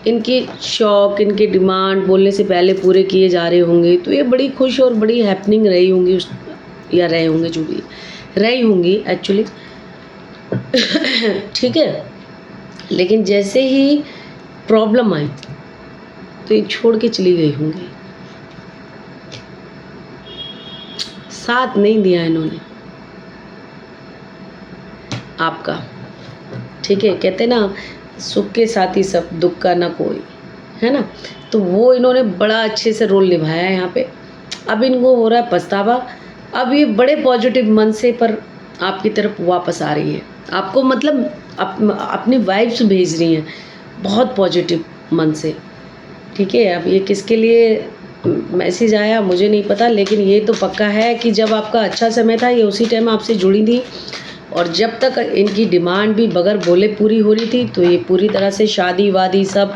इनके शौक, इनके डिमांड बोलने से पहले पूरे किए जा रहे होंगे, तो ये बड़ी खुश और बड़ी हैपनिंग रही होंगी या रहे होंगे, जो भी रही होंगी एक्चुअली ठीक है। लेकिन जैसे ही प्रॉब्लम आई तो ये छोड़ के चली गई होंगी, साथ नहीं दिया इन्होंने आपका, ठीक है। कहते ना सुख के साथ ही सब, दुख का ना कोई, है ना। तो वो इन्होंने बड़ा अच्छे से रोल निभाया है यहाँ पे। अब इनको हो रहा है पछतावा। अब ये बड़े पॉजिटिव मन से पर आपकी तरफ वापस आ रही है, आपको मतलब अपनी वाइब्स भेज रही हैं बहुत पॉजिटिव मन से, ठीक है। अब ये किसके लिए मैसेज आया मुझे नहीं पता, लेकिन ये तो पक्का है कि जब आपका अच्छा समय था, ये उसी टाइम आपसे जुड़ी थी, और जब तक इनकी डिमांड भी बगैर बोले पूरी हो रही थी, तो ये पूरी तरह से शादी वादी सब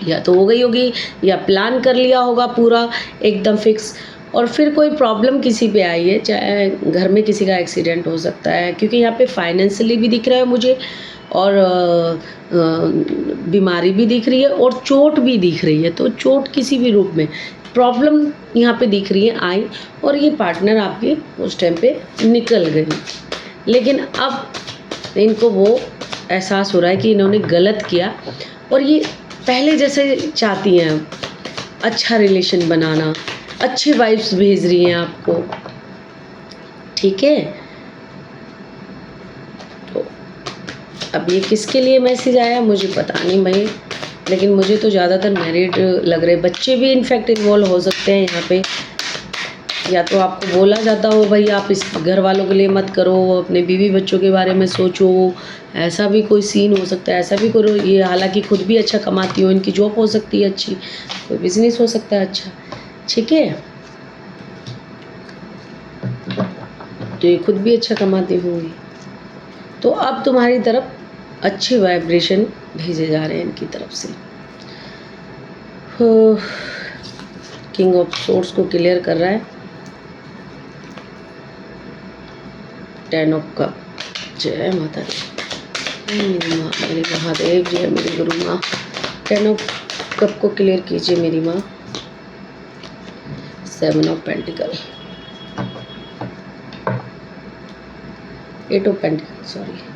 या तो हो गई होगी, या प्लान कर लिया होगा पूरा एकदम फिक्स। और फिर कोई प्रॉब्लम किसी पे आई है, चाहे घर में किसी का एक्सीडेंट हो सकता है, क्योंकि यहाँ पे फाइनेंशियली भी दिख रहा है मुझे, और बीमारी भी दिख रही है, और चोट भी दिख रही है। तो चोट किसी भी रूप में, प्रॉब्लम यहाँ पे दिख रही है आई, और ये पार्टनर आपके उस टाइम पे निकल गई। लेकिन अब इनको वो एहसास हो रहा है कि इन्होंने गलत किया, और ये पहले जैसे चाहती हैं अच्छा रिलेशन बनाना, अच्छे वाइब्स भेज रही हैं आपको, ठीक है। तो अब ये किसके लिए मैसेज आया मुझे पता नहीं भाई, लेकिन मुझे तो ज़्यादातर मैरिड लग रहे। बच्चे भी इनफैक्ट इन्वॉल्व हो सकते हैं यहाँ पे, या तो आपको बोला जाता हो भाई आप इस घर वालों के लिए मत करो, अपने बीवी बच्चों के बारे में सोचो, ऐसा भी कोई सीन हो सकता है, ऐसा भी करो। ये हालांकि खुद भी अच्छा कमाती हो, इनकी जॉब हो सकती है अच्छी, कोई बिजनेस हो सकता है अच्छा, ठीक है। तो ये खुद भी अच्छा कमाती होंगी, तो अब तुम्हारी तरफ अच्छे वाइब्रेशन भेजे जा रहे हैं इनकी तरफ से। किंग ऑफ सोर्स को क्लियर कर रहा है, 10 ऑफ कप। जय माता दी, मेरी माँ, मेरे महादेव, जय मेरी गुरु माँ। 10 ऑफ कप को क्लियर कीजिए मेरी माँ। 7 of pentacle, 8 of pentacle, sorry.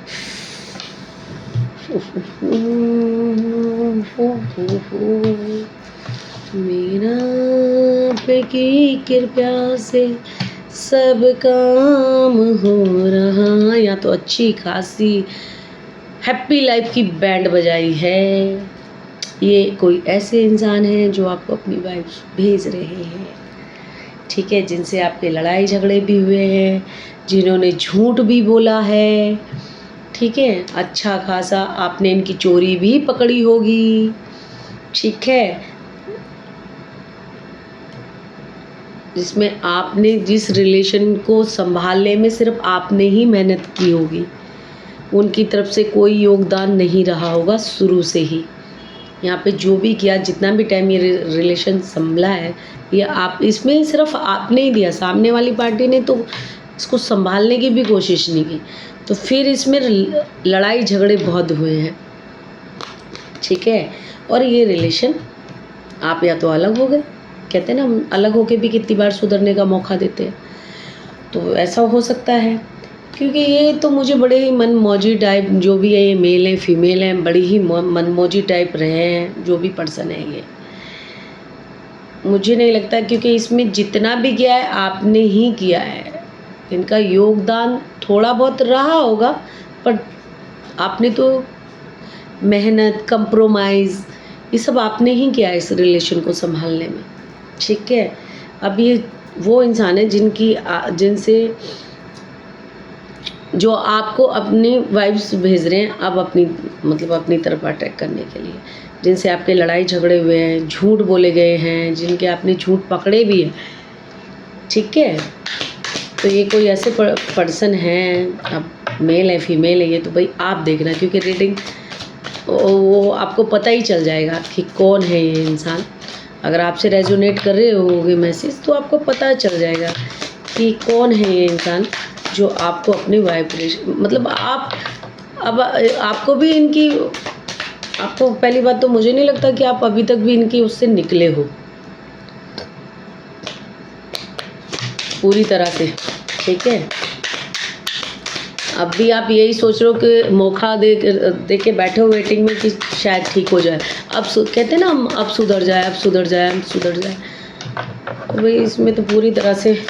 मेरा पे की कृपा से सब काम हो रहा। या तो अच्छी खासी हैप्पी लाइफ की बैंड बजाई है। ये कोई ऐसे इंसान हैं जो आपको अपनी वाइब्स भेज रहे हैं, ठीक है, जिनसे आपके लड़ाई झगड़े भी हुए हैं, जिन्होंने झूठ भी बोला है, ठीक है, अच्छा खासा आपने इनकी चोरी भी पकड़ी होगी, ठीक है, जिसमें आपने जिस रिलेशन को संभालने में सिर्फ आपने ही मेहनत की होगी, उनकी तरफ से कोई योगदान नहीं रहा होगा शुरू से ही। यहाँ पे जो भी किया, जितना भी टाइम ये रिलेशन संभला है, ये आप, इसमें सिर्फ आपने ही दिया, सामने वाली पार्टी ने तो इसको संभालने की भी कोशिश नहीं की, तो फिर इसमें लड़ाई झगड़े बहुत हुए हैं, ठीक है। और ये रिलेशन आप या तो अलग हो गए, कहते हैं ना हम अलग होके भी कितनी बार सुधरने का मौका देते हैं, तो ऐसा हो सकता है। क्योंकि ये तो मुझे बड़े ही मनमौजी टाइप, जो भी है ये मेल है फीमेल है, बड़ी ही मनमौजी टाइप रहे हैं जो भी पर्सन है ये, मुझे नहीं लगता, क्योंकि इसमें जितना भी किया है आपने ही किया है, इनका योगदान थोड़ा बहुत रहा होगा, पर आपने तो मेहनत, कंप्रोमाइज़, ये सब आपने ही किया है इस रिलेशन को संभालने में, ठीक है। अब ये वो इंसान है जिनसे जो आपको अपनी वाइब्स भेज रहे हैं, अब अपनी तरफ अट्रैक्ट करने के लिए, जिनसे आपके लड़ाई झगड़े हुए हैं, झूठ बोले गए हैं, जिनके आपने झूठ पकड़े भी हैं, ठीक है। तो ये कोई ऐसे पर्सन हैं, अब मेल है फीमेल है, ये तो भाई आप देखना, क्योंकि रीडिंग वो आपको पता ही चल जाएगा कि कौन है ये इंसान। अगर आपसे रेजोनेट कर रहे होगे मैसेज, तो आपको पता चल जाएगा कि कौन है ये इंसान जो आपको अपनी वाइब्रेशन, मतलब आप, अब आपको भी इनकी, आपको पहली बात तो मुझे नहीं लगता कि आप अभी तक भी इनकी उससे निकले हो पूरी तरह से, ठीक है। अब भी आप यही सोच रहे हो कि मौका दे के बैठे हो वेटिंग में कि शायद ठीक हो जाए, अब कहते हैं ना हम, अब सुधर जाए, अब सुधर जाए, अब सुधर जाए, तो भाई इसमें तो पूरी तरह से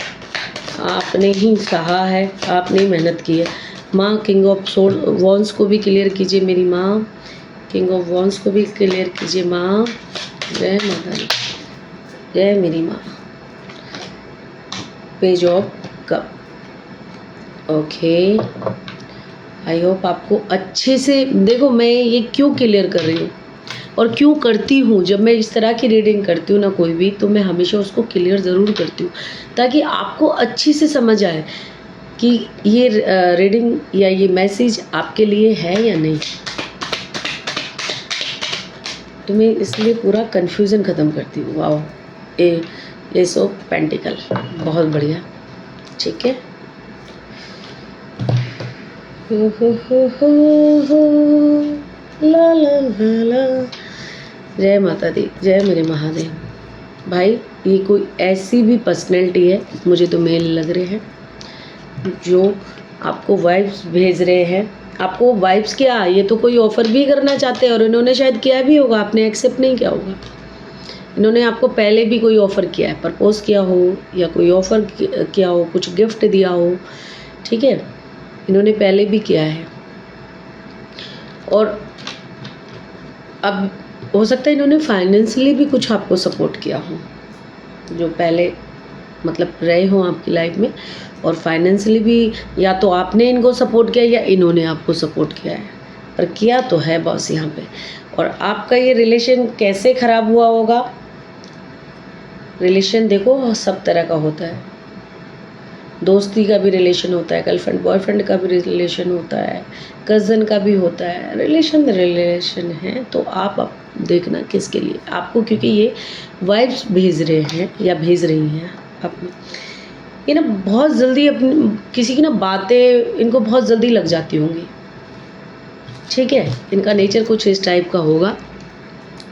आपने ही सहा है, आपने ही मेहनत की है। माँ किंग ऑफ वॉन्स को भी क्लियर कीजिए मेरी माँ, किंग ऑफ वॉन्स को भी क्लियर कीजिए माँ, जय माता दी, जय मेरी माँ। Page of cup, okay, I hope आपको अच्छे से, देखो मैं ये क्यों क्लियर कर रही हूँ और क्यों करती हूँ, जब मैं इस तरह की रीडिंग करती हूँ ना कोई भी, तो मैं हमेशा उसको क्लियर ज़रूर करती हूँ, ताकि आपको अच्छी से समझ आए कि ये रीडिंग या ये मैसेज आपके लिए है या नहीं। तो मैं इसलिए पूरा कन्फ्यूज़न ख़त्म करती हूँ। वाओ, एस ऑफ पेंटिकल, बहुत बढ़िया, ठीक है। ला ला ला ला, जय माता दी, जय मेरे महादेव। भाई ये कोई ऐसी भी पर्सनैलिटी है, मुझे तो मेल लग रहे हैं, जो आपको वाइब्स भेज रहे हैं। आपको वाइब्स क्या, ये तो कोई ऑफ़र भी करना चाहते हैं, और इन्होंने शायद किया भी होगा, आपने एक्सेप्ट नहीं किया होगा। इन्होंने आपको पहले भी कोई ऑफ़र किया है, प्रपोज किया हो या कोई ऑफ़र किया हो, कुछ गिफ्ट दिया हो, ठीक है, इन्होंने पहले भी किया है। और अब हो सकता है इन्होंने फाइनेंशियली भी कुछ आपको सपोर्ट किया हो, जो पहले मतलब रहे हो आपकी लाइफ में, और फाइनेंशियली भी या तो आपने इनको सपोर्ट किया या इन्होंने आपको सपोर्ट किया है, पर किया तो है बॉस यहाँ पे। और आपका ये रिलेशन कैसे ख़राब हुआ होगा, रिलेशन देखो सब तरह का होता है, दोस्ती का भी रिलेशन होता है, गर्लफ्रेंड बॉयफ्रेंड का भी रिलेशन होता है, कज़न का भी होता है, रिलेशन है। तो आप देखना किसके लिए आपको, क्योंकि ये वाइब्स भेज रहे हैं या भेज रही हैं अपनी, ये ना बहुत जल्दी अपनी किसी की ना बातें इनको बहुत जल्दी लग जाती होंगी, ठीक है। इनका नेचर कुछ इस टाइप का होगा,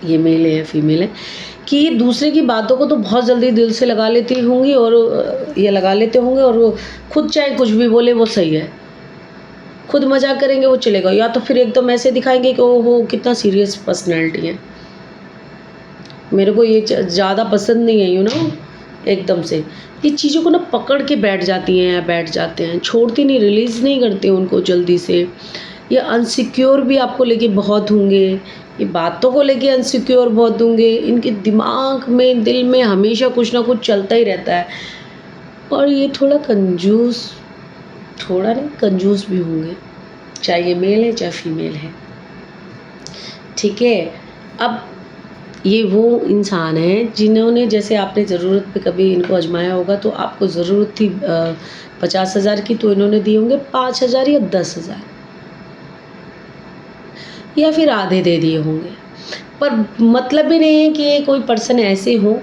ये मेल है फीमेल है, कि ये दूसरे की बातों को तो बहुत जल्दी दिल से लगा लेती होंगी, और ये लगा लेते होंगे, और वो खुद चाहे कुछ भी बोले वो सही है, खुद मजाक करेंगे वो चलेगा, या तो फिर एकदम ऐसे दिखाएंगे कि ओहो कितना सीरियस पर्सनैलिटी है। मेरे को ये ज़्यादा पसंद नहीं है, एकदम से ये चीज़ों को ना पकड़ के बैठ जाती हैं या बैठ जाते हैं, छोड़ती नहीं, रिलीज़ नहीं करते उनको जल्दी से। ये अनसिक्योर भी आपको लेके बहुत होंगे, ये बातों को लेके अनसिक्योर बहुत होंगे, इनके दिमाग में दिल में हमेशा कुछ ना कुछ चलता ही रहता है। और ये थोड़ा नहीं कंजूस भी होंगे, चाहे ये मेल है चाहे फीमेल है, ठीक है। अब ये वो इंसान हैं जिन्होंने, जैसे आपने ज़रूरत पे कभी इनको आजमाया होगा, तो आपको ज़रूरत थी 50,000 की, तो इन्होंने दिए होंगे 5,000 या 10,000, या फिर आधे दे दिए होंगे। पर मतलब भी नहीं है कि ये कोई पर्सन ऐसे हो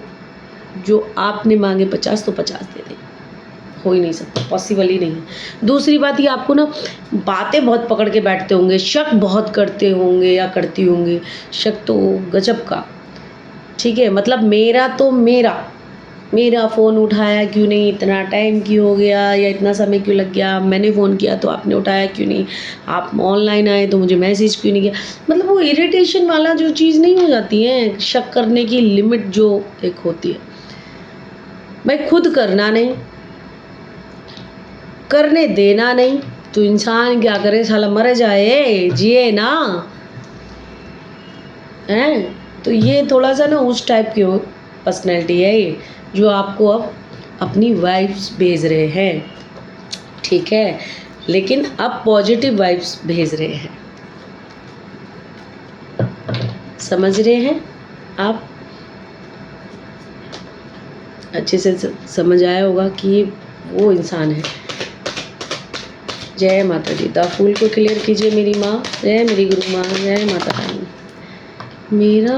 जो आपने मांगे 50 तो 50 दे दें, हो ही नहीं सकता, पॉसिबल ही नहीं है। दूसरी बात, ये आपको ना बातें बहुत पकड़ के बैठते होंगे, शक बहुत करते होंगे या करती होंगी, शक तो गजब का, ठीक है। मतलब मेरा फ़ोन उठाया क्यों नहीं, इतना टाइम क्यों हो गया, या इतना समय क्यों लग गया, मैंने फ़ोन किया तो आपने उठाया क्यों नहीं, आप ऑनलाइन आए तो मुझे मैसेज क्यों नहीं किया। मतलब वो इरिटेशन वाला जो चीज़ नहीं हो जाती है, शक करने की लिमिट जो एक होती है, भाई खुद करना नहीं, करने देना नहीं, तो इंसान क्या करे, साला मर जाए, जिए ना, हैं। तो ये थोड़ा सा ना उस टाइप की पर्सनैलिटी है ये, जो आपको अब अपनी वाइब्स भेज रहे हैं, ठीक है। लेकिन अब पॉजिटिव वाइब्स भेज रहे हैं, समझ रहे हैं आप? अच्छे से समझ आया होगा कि वो इंसान है। जय माता दी। द फूल को क्लियर कीजिए मेरी माँ, जय मेरी गुरु माँ, जय माता रानी। मेरा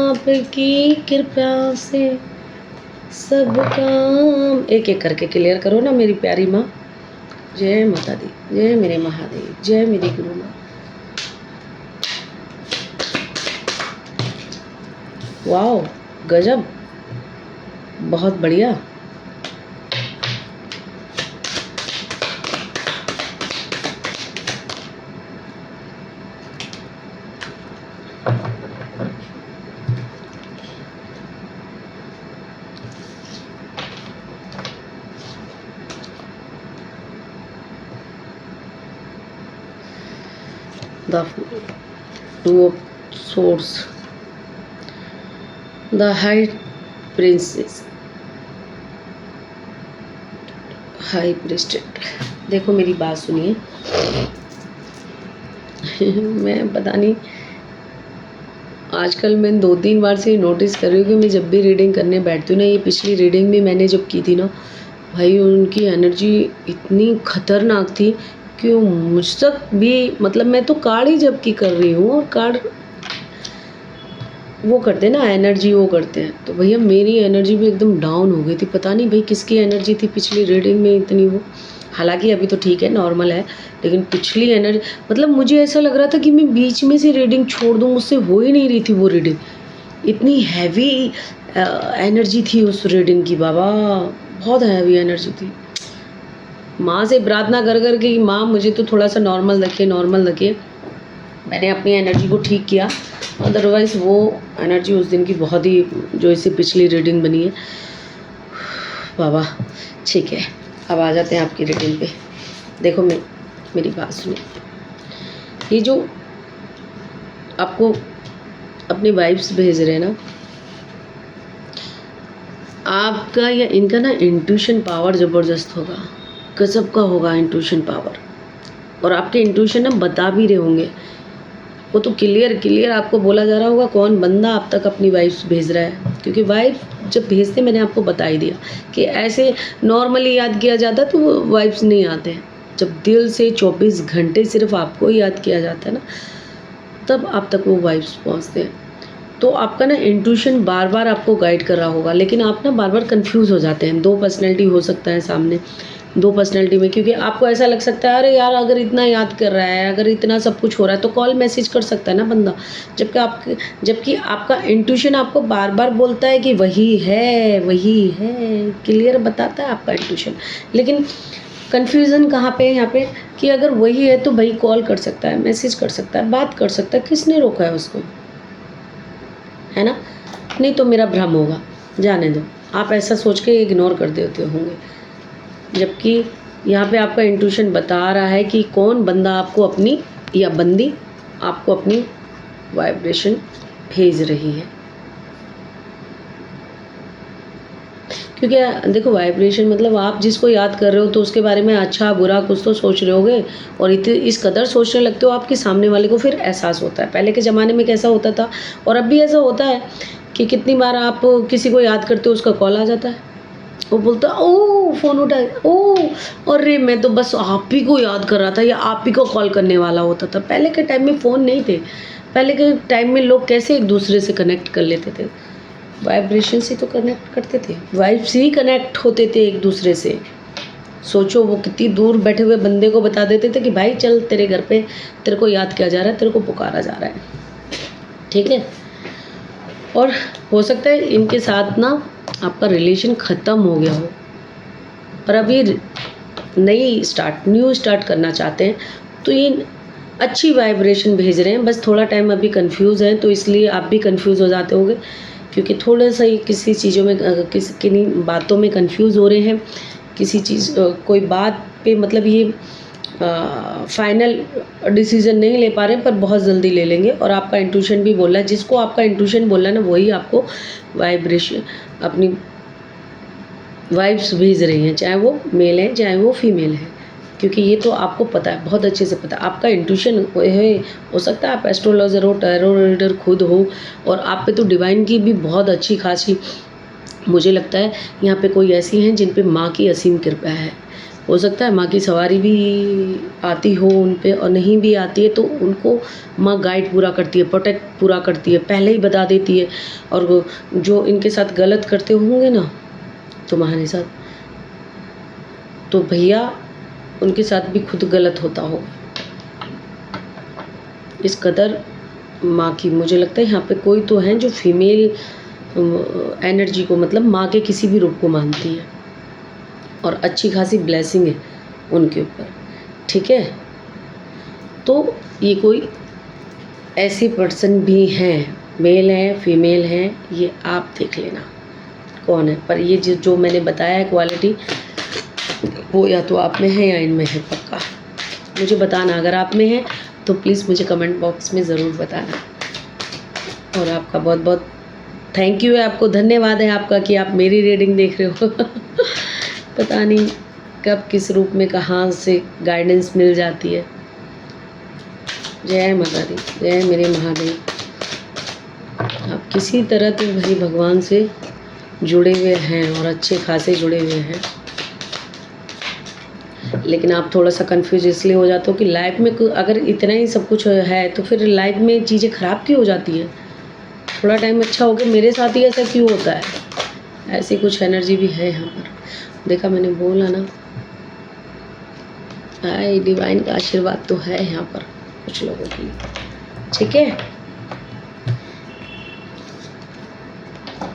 आपकी कृपा से सब काम, एक एक करके क्लियर करो ना मेरी प्यारी माँ। जय माता दी, जय मेरे महादेव, जय मेरी गुरु माँ। वाओ, गजब, बहुत बढ़िया। The Two of Swords, the High Priestess, high priestess. देखो मेरी बात सुनिए मैं पता नहीं, आजकल मैं 2-3 बार से नोटिस कर रही हूँ कि मैं जब भी रीडिंग करने बैठती हूँ ना, ये पिछली रीडिंग भी मैंने जब की थी ना, भाई उनकी एनर्जी इतनी खतरनाक थी कि मुझ तक भी, मतलब मैं तो कार्ड ही जब की कर रही हूँ, और कार्ड वो करते हैं ना एनर्जी, वो करते हैं, तो भैया मेरी एनर्जी भी एकदम डाउन हो गई थी। पता नहीं भाई किसकी एनर्जी थी पिछली रीडिंग में इतनी वो, हालांकि अभी तो ठीक है, नॉर्मल है, लेकिन पिछली एनर्जी, मतलब मुझे ऐसा लग रहा था कि मैं बीच में से रीडिंग छोड़ दूँ, मुझसे हो ही नहीं रही थी वो रीडिंग, इतनी हैवी एनर्जी थी उस रीडिंग की। बाबा बहुत हैवी एनर्जी थी। माँ से प्रार्थना कर कर के माँ मुझे तो थोड़ा सा नॉर्मल रखिए। मैंने अपनी एनर्जी को ठीक किया, अदरवाइज़ वो एनर्जी उस दिन की बहुत ही, जो इससे पिछली रीडिंग बनी है, बाबा। ठीक है, अब आ जाते हैं आपकी रीडिंग पे। देखो मेरी बात सुनिए, ये जो आपको अपनी वाइब्स भेज रहे हैं ना, आपका या इनका ना इंट्यूशन पावर ज़बरदस्त होगा, गजब का होगा इंट्यूशन पावर, और आपके इंट्यूशन ना बता भी रहे होंगे, वो तो क्लियर आपको बोला जा रहा होगा कौन बंदा आप तक अपनी वाइब्स भेज रहा है, क्योंकि वाइब जब भेजते मैंने आपको बता ही दिया कि ऐसे नॉर्मली याद किया जाता तो वो वाइब्स नहीं आते हैं। जब दिल से 24 घंटे सिर्फ आपको ही याद किया जाता है ना, तब आप तक वो वाइब्स पहुँचते हैं। तो आपका ना इंट्यूशन बार बार आपको गाइड कर रहा होगा, लेकिन आप ना बार बार कंफ्यूज हो जाते हैं। 2 पर्सनैलिटी हो सकता है सामने, 2 पर्सनैलिटी में, क्योंकि आपको ऐसा लग सकता है अरे यार अगर इतना याद कर रहा है, अगर इतना सब कुछ हो रहा है तो कॉल मैसेज कर सकता है ना बंदा, जबकि आपका इंट्यूशन आपको बार बार बोलता है कि वही है, क्लियर बताता है आपका इंट्यूशन। लेकिन कन्फ्यूज़न कहाँ पे है यहाँ पे, कि अगर वही है तो भाई कॉल कर सकता है, मैसेज कर सकता है, बात कर सकता है, किसने रोका है उसको, है ना? नहीं तो मेरा भ्रम होगा, जाने दो, आप ऐसा सोच के इग्नोर कर देते होंगे, जबकि यहाँ पे आपका इंट्यूशन बता रहा है कि कौन बंदा आपको अपनी, या बंदी आपको अपनी वाइब्रेशन भेज रही है। क्योंकि देखो वाइब्रेशन मतलब आप जिसको याद कर रहे हो तो उसके बारे में अच्छा बुरा कुछ तो सोच रहे होगे, और इस कदर सोचने लगते हो आपके सामने वाले को फिर एहसास होता है। पहले के ज़माने में कैसा होता था और अब भी ऐसा होता है कि कितनी बार आप किसी को याद करते हो, उसका कॉल आ जाता है, वो बोलता है ओह फ़ोन उठाए, ओह अरे मैं तो बस आप ही को याद कर रहा था या आप ही को कॉल करने वाला होता था। पहले के टाइम में फ़ोन नहीं थे, पहले के टाइम में लोग कैसे एक दूसरे से कनेक्ट कर लेते थे, वाइब्रेशन से तो कनेक्ट करते थे, वाइब से ही कनेक्ट होते थे एक दूसरे से। सोचो वो कितनी दूर बैठे हुए बंदे को बता देते थे कि भाई चल तेरे घर पे तेरे को याद किया जा रहा है, तेरे को पुकारा जा रहा है, ठीक है। और हो सकता है इनके साथ ना आपका रिलेशन ख़त्म हो गया हो, पर अभी न्यू स्टार्ट करना चाहते हैं, तो ये अच्छी वाइब्रेशन भेज रहे हैं। बस थोड़ा टाइम अभी कंफ्यूज हैं, तो इसलिए आप भी कंफ्यूज हो जाते होंगे, क्योंकि थोड़ा सा ही किसी चीज़ों में किन्हीं बातों में कंफ्यूज हो रहे हैं, किसी चीज़ कोई बात पे मतलब ये फाइनल डिसीजन नहीं ले पा रहे हैं, पर बहुत जल्दी ले लेंगे। और आपका इंट्यूशन भी बोल रहा है, जिसको आपका इंट्यूशन बोल रहा है ना वही आपको वाइब्रेशन अपनी वाइब्स भेज रही हैं, चाहे वो मेल है चाहे वो फीमेल है, क्योंकि ये तो आपको पता है, बहुत अच्छे से पता है। आपका इंट्यूशन है, हो सकता है आप एस्ट्रोलॉजर हो, टैरो रीडर खुद हो, और आप पे तो डिवाइन की भी बहुत अच्छी खासी मुझे लगता है यहाँ पे कोई ऐसी हैं जिन पे माँ की असीम कृपा है। हो सकता है माँ की सवारी भी आती हो उन पे, और नहीं भी आती है तो उनको माँ गाइड पूरा करती है, प्रोटेक्ट पूरा करती है, पहले ही बता देती है। और जो इनके साथ गलत करते होंगे ना तुम्हारे साथ, तो भैया उनके साथ भी खुद गलत होता होगा। इस कदर माँ की मुझे लगता है यहाँ पे कोई तो है जो फीमेल एनर्जी को मतलब माँ के किसी भी रूप को मानती है, और अच्छी खासी ब्लेसिंग है उनके ऊपर, ठीक है। तो ये कोई ऐसे पर्सन भी हैं, मेल हैं फीमेल हैं, ये आप देख लेना कौन है। पर ये जो मैंने बताया है क्वालिटी, वो या तो आप में है या इनमें है, पक्का मुझे बताना। अगर आप में है तो प्लीज़ मुझे कमेंट बॉक्स में ज़रूर बताना। और आपका बहुत बहुत थैंक यू है, आपको धन्यवाद है आपका कि आप मेरी रीडिंग देख रहे हो। पता नहीं कब किस रूप में कहाँ से गाइडेंस मिल जाती है। जय माता दी, जय मेरे महादेव। आप किसी तरह तो भाई भगवान से जुड़े हुए हैं, और अच्छे खासे जुड़े हुए हैं, लेकिन आप थोड़ा सा कंफ्यूज इसलिए हो जाते हो कि लाइफ में अगर इतना ही सब कुछ है तो फिर लाइफ में चीज़ें ख़राब क्यों हो जाती हैं। थोड़ा टाइम अच्छा हो गया, मेरे साथ ही ऐसा क्यों होता है। ऐसी कुछ एनर्जी भी है यहाँ पर, देखा मैंने बोला ना, हाय डिवाइन का आशीर्वाद तो है यहाँ पर कुछ लोगों के लिए, ठीक है।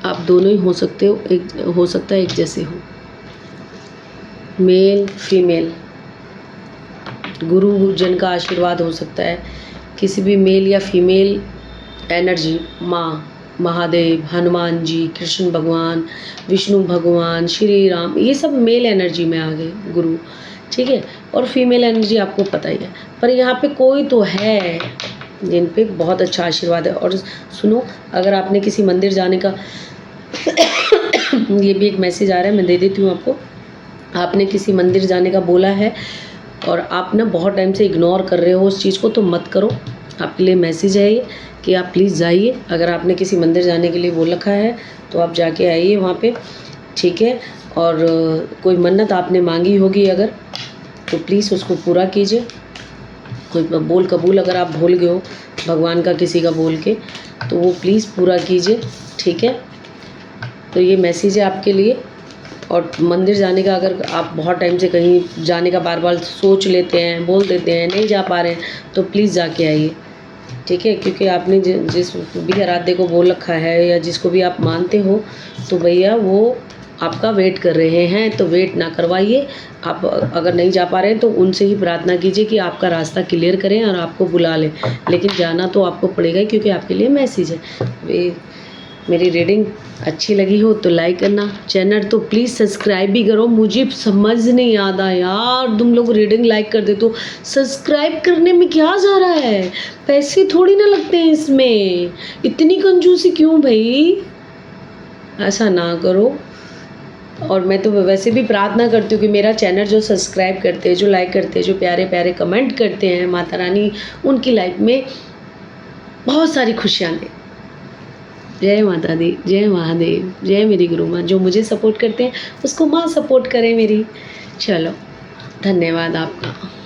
आप दोनों ही हो सकते हो, एक हो सकता है एक जैसे हो, मेल फीमेल, गुरु जन का आशीर्वाद हो सकता है, किसी भी मेल या फीमेल एनर्जी, माँ, महादेव, हनुमान जी, कृष्ण भगवान, विष्णु भगवान, श्री राम, ये सब मेल एनर्जी में आ गए गुरु, ठीक है। और फीमेल एनर्जी आपको पता ही है, पर यहाँ पे कोई तो है जिन पे बहुत अच्छा आशीर्वाद है। और सुनो, अगर आपने किसी मंदिर जाने का ये भी एक मैसेज आ रहा है, मैं दे देती हूँ आपको। आपने किसी मंदिर जाने का बोला है और आप ना बहुत टाइम से इग्नोर कर रहे हो उस चीज़ को, तो मत करो। आपके लिए मैसेज है ये कि आप प्लीज़ जाइए। अगर आपने किसी मंदिर जाने के लिए बोल रखा है तो आप जाके आइए वहाँ पे, ठीक है। और कोई मन्नत आपने मांगी होगी अगर, तो प्लीज़ उसको पूरा कीजिए। कोई बोल कबूल अगर आप भूल गए हो भगवान का किसी का बोल के, तो वो प्लीज़ पूरा कीजिए, ठीक है। तो ये मैसेज है आपके लिए। और मंदिर जाने का अगर आप बहुत टाइम से कहीं जाने का बार बार सोच लेते हैं, बोल देते हैं, नहीं जा पा रहे हैं, तो प्लीज़ जाके आइए, ठीक है। क्योंकि आपने जिस भी आराध्य को बोल रखा है या जिसको भी आप मानते हो, तो भैया वो आपका वेट कर रहे हैं, तो वेट ना करवाइए। आप अगर नहीं जा पा रहे हैं तो उनसे ही प्रार्थना कीजिए कि आपका रास्ता क्लियर करें और आपको बुला लें, लेकिन जाना तो आपको पड़ेगा ही, क्योंकि आपके लिए मैसेज है। मेरी रीडिंग अच्छी लगी हो तो लाइक करना, चैनल तो प्लीज़ सब्सक्राइब भी करो। मुझे समझ नहीं आता यार, तुम लोग रीडिंग लाइक कर दे तो सब्सक्राइब करने में क्या जा रहा है, पैसे थोड़ी ना लगते हैं इसमें, इतनी कंजूसी क्यों भाई, ऐसा ना करो। और मैं तो वैसे भी प्रार्थना करती हूँ कि मेरा चैनल जो सब्सक्राइब करते हैं, जो लाइक करते हैं, जो प्यारे प्यारे कमेंट करते हैं, माता रानी उनकी लाइफ में बहुत सारी खुशियाँ दें। जय माता दी, जय महादेव, जय मेरी गुरु माँ। जो मुझे सपोर्ट करते हैं उसको माँ सपोर्ट करे मेरी। चलो, धन्यवाद आपका।